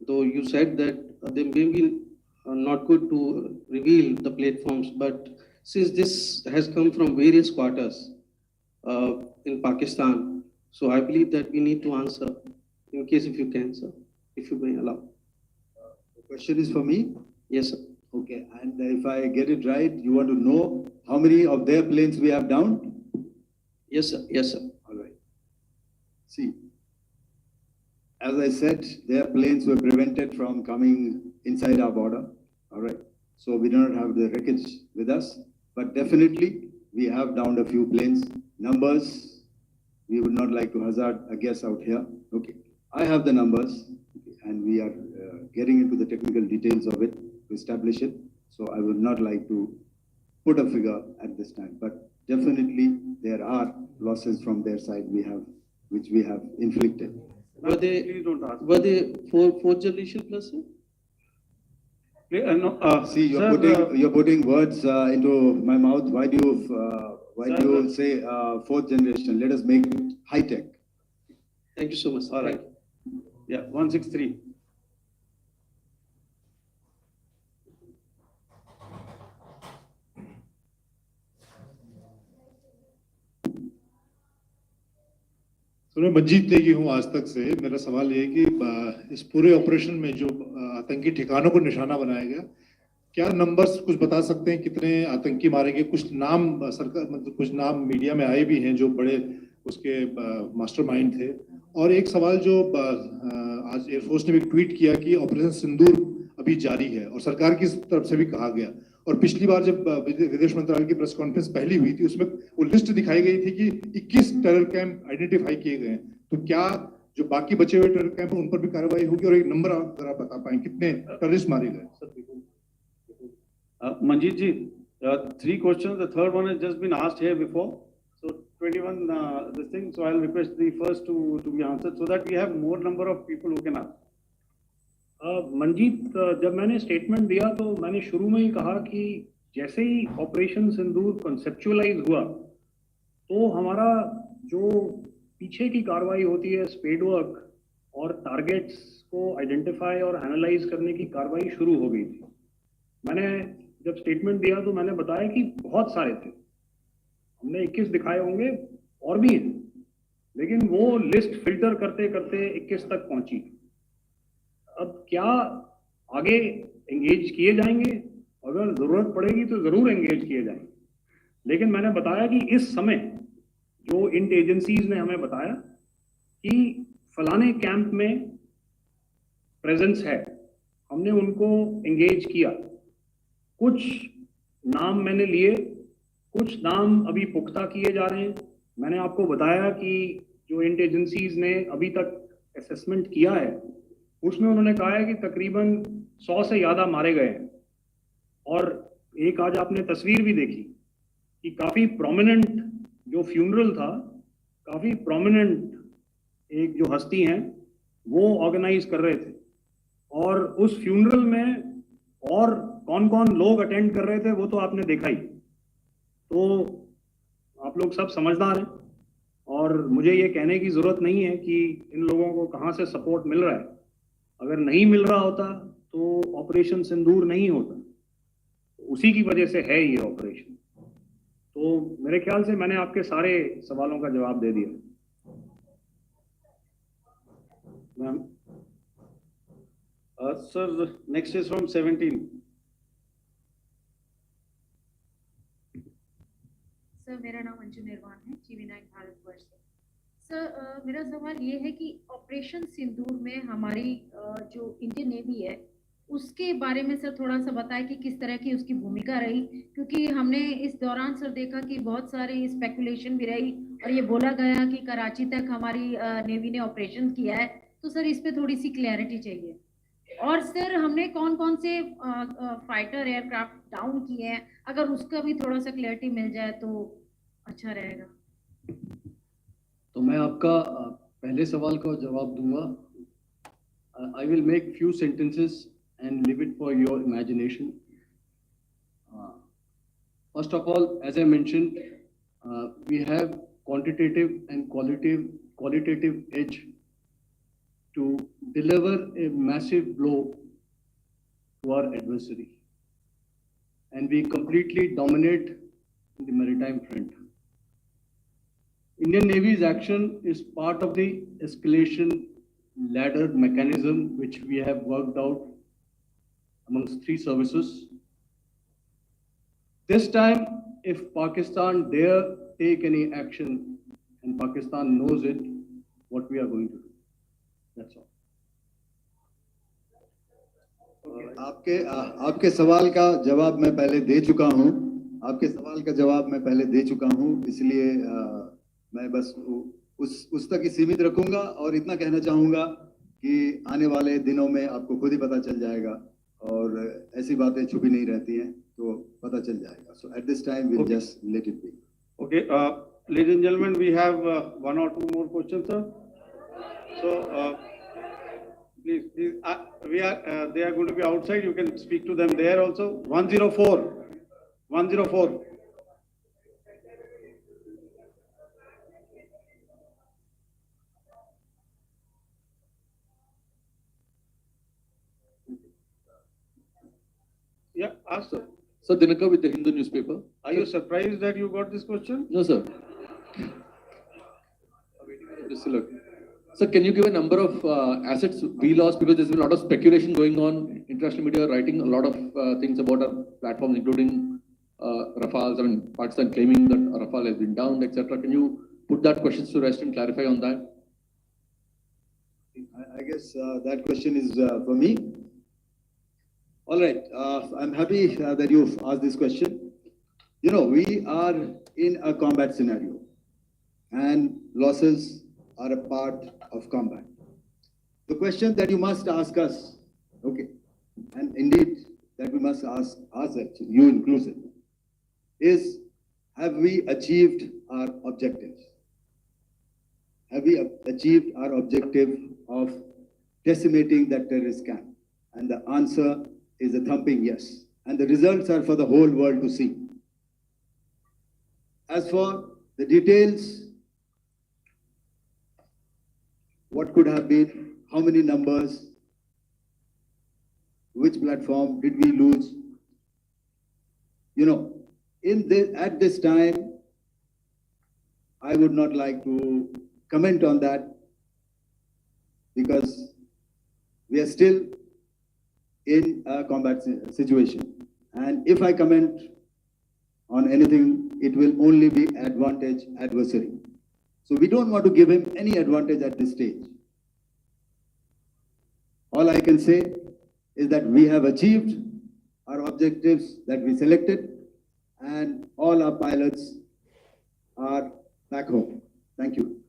Though you said that they may be not good to reveal the platforms, but since this has come from various quarters in Pakistan, so I believe that we need to answer, in case if you can, sir, if you may allow. The question is for me? Yes, sir. Okay, and if I get it right, you want to know how many of their planes we have downed? Yes, sir. Yes, sir. All right. See, as I said, their planes were prevented from coming inside our border. All right. So we do not have the wreckage with us, but definitely we have downed a few planes. Numbers, we would not like to hazard a guess out here. Okay. I have the numbers and we are getting into the technical details of it to establish it. So I would not like to put a figure at this time, but definitely there are losses from their side which we have inflicted. Were they fourth generation plus, sir? See, you're putting words into my mouth. Why do you say fourth generation? Let us make it high tech. Thank you so much. All right. Yeah, 163. मैं मंजीत नेगी हूँ आज तक से। मेरा सवाल ये है कि इस पूरे ऑपरेशन में जो आतंकी ठिकानों को निशाना बनाया गया, क्या नंबर्स कुछ बता सकते हैं कितने आतंकी मारे गए? कुछ नाम सरकार मतलब कुछ नाम मीडिया में आए भी हैं जो बड़े उसके मास्टरमाइंड थे। और एक सवाल जो आज एयरफोर्स ने भी ट्वीट किया कि ऑपरेशन सिंदूर अभी जारी है और सरकार की तरफ से भी कहा गया, और पिछली बार जब विदेश मंत्रालय की प्रेस कॉन्फ्रेंस पहली हुई थी उसमें वो लिस्ट दिखाई गई थी कि 21 टेरर कैंप आइडेंटिफाई किए गए हैं। तो क्या जो बाकी बचे हुए टेरर कैंप उन पर भी कार्रवाई होगी? और एक नंबर अगर आप बता पाएं कितने टेररिस्ट मारे गए? Manjeet ji, 3 questions. The third one has just been asked here before. So 21 this thing. So I'll request the first to be answered so that we have more number of people who can ask. Manjeet, जब मैंने statement दिया तो मैंने शुरू में ही कहा कि जैसे ही ऑपरेशन सिंदूर कंसेप्चुअलाइज हुआ तो हमारा जो पीछे की कार्रवाई होती है स्पेड वर्क और टारगेट्स को आइडेंटिफाई और एनालाइज करने की कार्रवाई शुरू हो गई थी। मैंने जब स्टेटमेंट दिया तो मैंने बताया कि बहुत सारे थे, हमने 21 दिखाए होंगे और भी हैं, लेकिन वो लिस्ट फिल्टर करते करते 21 तक पहुंची। अब क्या आगे एंगेज किए जाएंगे, अगर जरूरत पड़ेगी तो जरूर एंगेज किए जाएंगे। लेकिन मैंने बताया कि इस समय जो इंट एजेंसीज ने हमें बताया कि फलाने कैंप में प्रेजेंस है, हमने उनको एंगेज किया। कुछ नाम मैंने लिए, कुछ नाम अभी पुख्ता किए जा रहे हैं। मैंने आपको बताया कि जो इंट एजेंसीज ने अभी तक असेसमेंट किया है उसमें उन्होंने कहा है कि तकरीबन 100 से ज़्यादा मारे गए हैं। और एक आज आपने तस्वीर भी देखी कि काफ़ी प्रोमिनेंट जो फ्यूनरल था, काफ़ी प्रोमिनेंट एक जो हस्ती हैं वो ऑर्गेनाइज कर रहे थे, और उस फ्यूनरल में और कौन कौन लोग अटेंड कर रहे थे वो तो आपने देखा ही। तो आप लोग सब समझदार हैं, और मुझे ये कहने की ज़रूरत नहीं है कि इन लोगों को कहाँ से सपोर्ट मिल रहा है। अगर नहीं मिल रहा होता तो ऑपरेशन सिंदूर नहीं होता, उसी की वजह से है ये ऑपरेशन। तो मेरे ख्याल से मैंने आपके सारे सवालों का जवाब दे दिया। Ma'am, sir, next is from 17. Sir, मेरा नाम अंजू निर्वाण है, जीवी9 भारतवर्ष से। सर, मेरा सवाल ये है कि ऑपरेशन सिंदूर में हमारी जो इंडियन नेवी है उसके बारे में सर थोड़ा सा बताएं कि किस तरह की उसकी भूमिका रही, क्योंकि हमने इस दौरान सर देखा कि बहुत सारी स्पेकुलेशन भी रही और ये बोला गया कि कराची तक हमारी नेवी ने ऑपरेशन किया है। तो सर इस पे थोड़ी सी क्लैरिटी चाहिए। और सर हमने कौन कौन से फाइटर एयरक्राफ्ट डाउन किए हैं, अगर उसका भी थोड़ा सा क्लैरिटी मिल जाए तो अच्छा रहेगा। तो मैं आपका पहले सवाल का जवाब दूंगा। I will make few sentences and leave it for your imagination. First of all, as I mentioned, we have quantitative and qualitative edge to deliver a massive blow to our adversary, and we completely dominate the maritime front. Indian Navy's action is part of the escalation ladder mechanism which we have worked out amongst 3 services. This time, if Pakistan dare take any action, and Pakistan knows it, what we are going to do. That's all. आपके सवाल का जवाब मैं पहले दे चुका हूं। आपके सवाल का जवाब मैं पहले दे चुका हूं, इसलिए मैं बस उस तक ही सीमित रखूंगा और इतना कहना चाहूंगा कि आने वाले दिनों में आपको खुद ही पता चल जाएगा, और ऐसी बातें छुपी नहीं रहती हैं, तो पता चल जाएगा। So at this time we'll just let it be. Okay, ladies and gentlemen, we have one or two more questions, sir. So please, they are going to be outside. You can speak to them there also. 104. Yeah, ask sir. Sir, Dinaka with the Hindu newspaper. Are you surprised that you got this question? No, sir. Sir, can you give a number of assets we lost, because there's been a lot of speculation going on. International media writing a lot of things about our platforms, including Rafales. I mean, Pakistan claiming that Rafale has been downed, etc. Can you put that question to rest and clarify on that? I guess that question is for me. All right, I'm happy that you've asked this question. You know, we are in a combat scenario, and losses are a part of combat. The question that you must ask us, okay, and indeed that we must ask ourselves, you inclusive, is have we achieved our objectives? Have we achieved our objective of decimating that terrorist camp? And the answer is a thumping yes. And the results are for the whole world to see. As for the details, what could have been, how many numbers, which platform did we lose? You know, at this time, I would not like to comment on that, because we are still in a combat situation. And if I comment on anything, it will only be advantage adversary. So we don't want to give him any advantage at this stage. All I can say is that we have achieved our objectives that we selected, and all our pilots are back home. Thank you.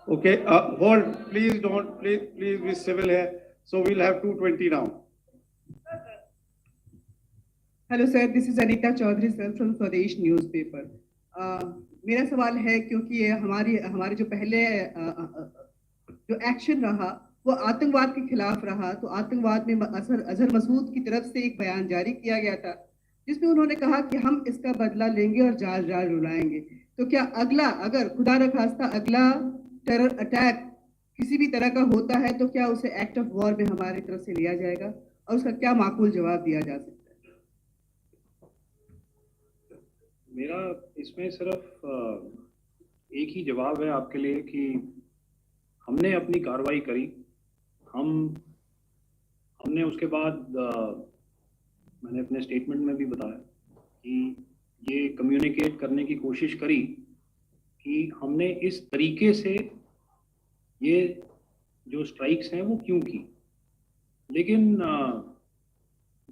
Okay, hold, please don't, please be civil here. So we'll have 220 now. Hello sir, this is Anita Chaudhary sir from Swadesh newspaper. मेरा सवाल है, क्योंकि ये हमारे जो पहले जो action रहा वो आतंकवाद के खिलाफ रहा, तो आतंकवाद में अजहर मसूद की तरफ से एक बयान जारी किया गया था जिसमें उन्होंने कहा कि हम इसका बदला लेंगे और जाल जाल रुलाएंगे। तो क्या अगला, अगर खुदा न खास्ता अगला टेरर अटैक किसी भी तरह का होता है, तो क्या उसे एक्ट ऑफ वॉर में हमारी तरफ से लिया जाएगा और उसका क्या माकूल जवाब दिया जा सकता है? मेरा इसमें सिर्फ एक ही जवाब है आपके लिए कि हमने अपनी कार्रवाई करी। हमने उसके बाद मैंने अपने स्टेटमेंट में भी बताया कि ये कम्युनिकेट करने की कोशिश करी कि हमने इस तरीके से ये जो स्ट्राइक्स हैं वो क्यों की। लेकिन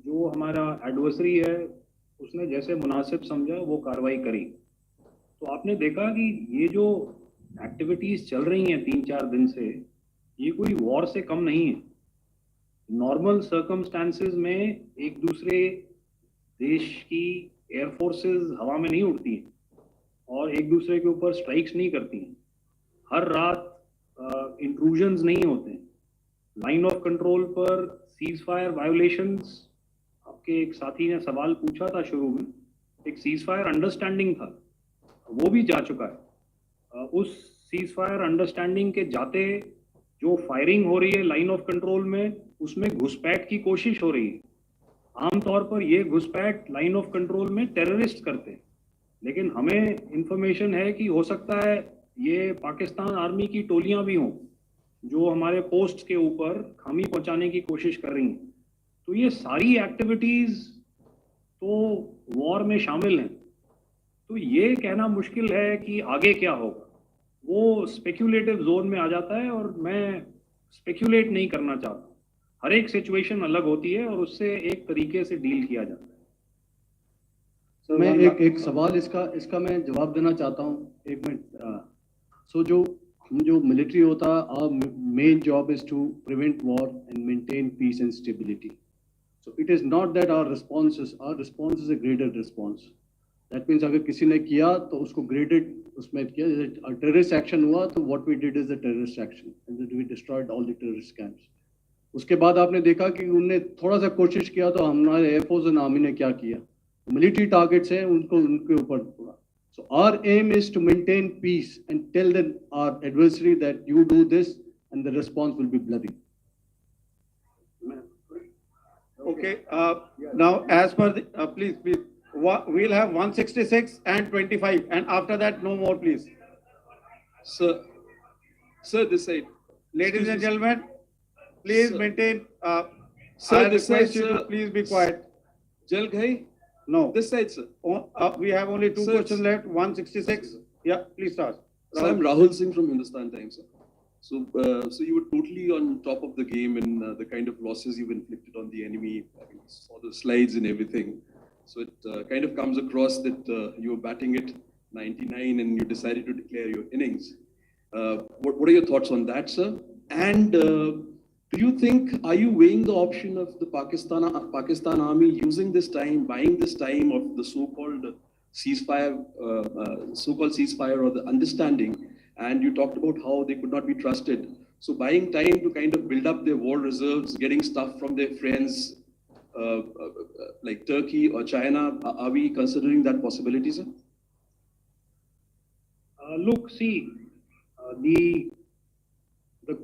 जो हमारा एडवर्सरी है उसने जैसे मुनासिब समझा वो कार्रवाई करी। तो आपने देखा कि ये जो एक्टिविटीज़ चल रही हैं 3-4 दिन से, ये कोई वॉर से कम नहीं है। नॉर्मल सर्कमस्टांसेस में एक दूसरे देश की एयरफोर्सेस हवा में नहीं उड़ती हैं और एक दूसरे के ऊपर स्ट्राइक्स नहीं करती हैं। हर रात इंट्रूजन्स नहीं होते हैं। लाइन ऑफ कंट्रोल पर सीज फायर वायोलेशंस, आपके एक साथी ने सवाल पूछा था शुरू में, एक सीज फायर अंडरस्टैंडिंग था, वो भी जा चुका है। उस सीज फायर अंडरस्टैंडिंग के जाते जो फायरिंग हो रही है लाइन ऑफ कंट्रोल में, उसमें घुसपैठ की कोशिश हो रही है। आमतौर पर ये घुसपैठ लाइन ऑफ कंट्रोल में टेररिस्ट करते हैं, लेकिन हमें इंफॉर्मेशन है कि हो सकता है ये पाकिस्तान आर्मी की टोलियां भी हों जो हमारे पोस्ट के ऊपर खामी पहुंचाने की कोशिश कर रही हैं। तो ये सारी एक्टिविटीज़ तो वॉर में शामिल हैं। तो ये कहना मुश्किल है कि आगे क्या होगा, वो स्पेक्यूलेटिव जोन में आ जाता है और मैं स्पेक्यूलेट नहीं करना चाहता। हर एक सिचुएशन अलग होती है और उससे एक तरीके से डील किया जाता है। मैं एक सवाल इसका मैं जवाब देना चाहता हूँ, एक मिनट। जो मिलिट्री होता है, our main job is to prevent war and maintain peace and stability. So it is not that our response is a graded response. That means अगर किसी ने किया तो उसको graded उसमें किया, जैसे terrorist action हुआ तो what we did is a terrorist action and then we destroyed all the terrorist camps. उसके बाद आपने देखा कि उनने थोड़ा सा कोशिश किया तो हमारे एयरफोर्स एंड आर्मी ने क्या किया, मिलिट्री टारगेट्स हैं उनके ऊपर पड़ा। So our aim is to maintain peace and tell our adversary that you do this and the response will be bloody. Okay, now as per the, please, we'll have 166 and 25 and after that no more please. Sir, this side. Ladies and gentlemen, please Sir. maintain, Sir, I this side, request you to sir. please be quiet. Jal Ghai, No, this side, sir. we have only two Sir, questions left, 166. Yeah, please start. So I'm Rahul Singh from Hindustan Times, sir. So you were totally on top of the game in the kind of losses you've inflicted on the enemy. I mean, saw the slides and everything. So it kind of comes across that you were batting it 99 and you decided to declare your innings. What are your thoughts on that, sir? And do you think, are you weighing the option of the Pakistan army using this time, buying this time of the so-called ceasefire or the understanding? And you talked about how they could not be trusted. So buying time to kind of build up their war reserves, getting stuff from their friends like Turkey or China, are we considering that possibility, sir? Look, see, the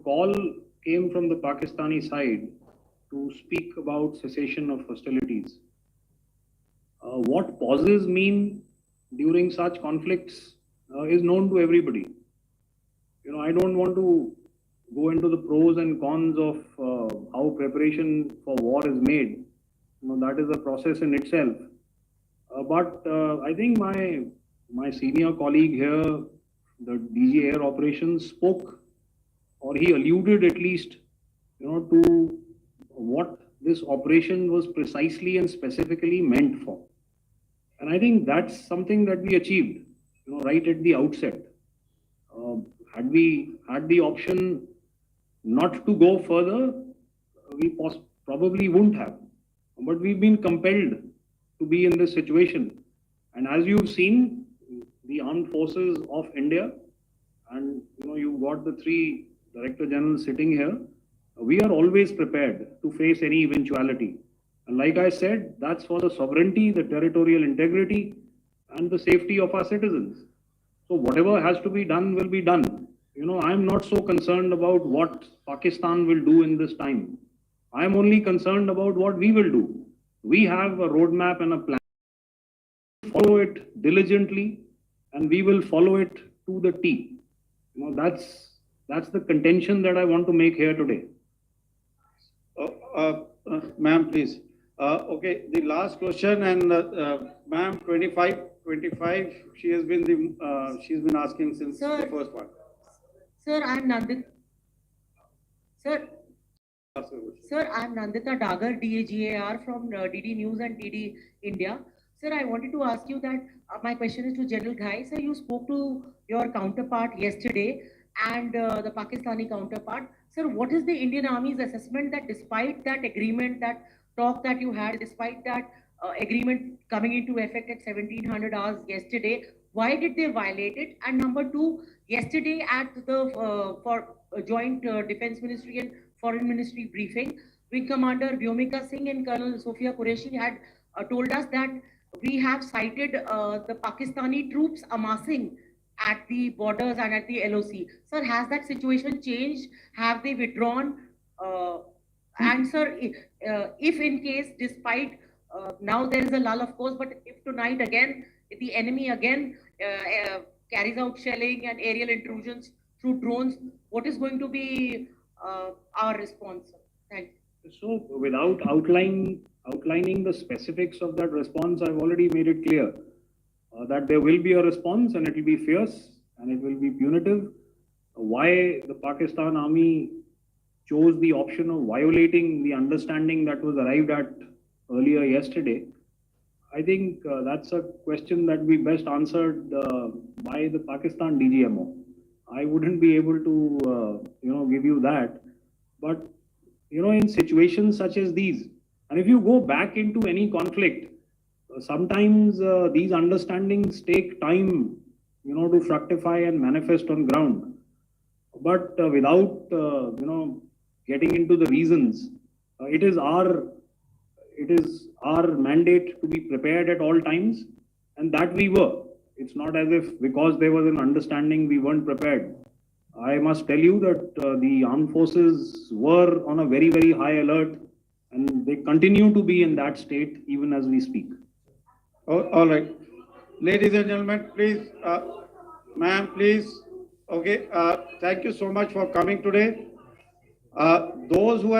call came from the Pakistani side to speak about cessation of hostilities. What pauses mean during such conflicts is known to everybody. You know, I don't want to go into the pros and cons of how preparation for war is made. That is a process in itself. But I think my senior colleague here, the DG Air Operations, spoke, or he alluded at least, to what this operation was precisely and specifically meant for. And I think that's something that we achieved, right at the outset. Had we had the option not to go further, we probably wouldn't have. But we've been compelled to be in this situation. And as you've seen, the armed forces of India, and you've got the three Director Generals sitting here, we are always prepared to face any eventuality. And like I said, that's for the sovereignty, the territorial integrity, and the safety of our citizens. So whatever has to be done will be done. I'm not so concerned about what Pakistan will do in this time. I'm only concerned about what we will do. We have a roadmap and a plan. Follow it diligently, and we will follow it to the T. That's the contention that I want to make here today. Ma'am, please. Okay, the last question, and ma'am, 25, she has been she's been asking since the first one. Sir, I'm Nandita. Sir, I'm Nandita Dagar, DAGAR from DD News and DD India. Sir, I wanted to ask you that my question is to General Ghai. Sir, you spoke to your counterpart yesterday and the Pakistani counterpart. Sir, what is the Indian Army's assessment that despite that agreement, that talk that you had, despite that agreement coming into effect at 1700 hours yesterday, why did they violate it? And number two, yesterday at the for joint Defense Ministry and Foreign Ministry briefing, Wing Commander Vyomika Singh and Colonel Sophia Qureshi had told us that we have cited the Pakistani troops amassing at the borders and at the LOC. Sir, has that situation changed? Have they withdrawn? And sir, if in case, despite now there is a lull, of course, but if tonight again, if the enemy again carries out shelling and aerial intrusions through drones, what is going to be our response? Thank you. So without outlining the specifics of that response, I've already made it clear that there will be a response, and it will be fierce and it will be punitive. Why the Pakistan Army chose the option of violating the understanding that was arrived at earlier yesterday, I think that's a question that we best answered by the Pakistan DGMO. I wouldn't be able to, give you that. But, in situations such as these, and if you go back into any conflict, sometimes these understandings take time, to fructify and manifest on ground. But without, getting into the reasons, it is our mandate to be prepared at all times, and that we were. It's not as if because there was an understanding we weren't prepared. I must tell you that the armed forces were on a very, very high alert, and they continue to be in that state even as we speak. All right. Ladies and gentlemen, please, ma'am, please. Okay, thank you so much for coming today. Those who have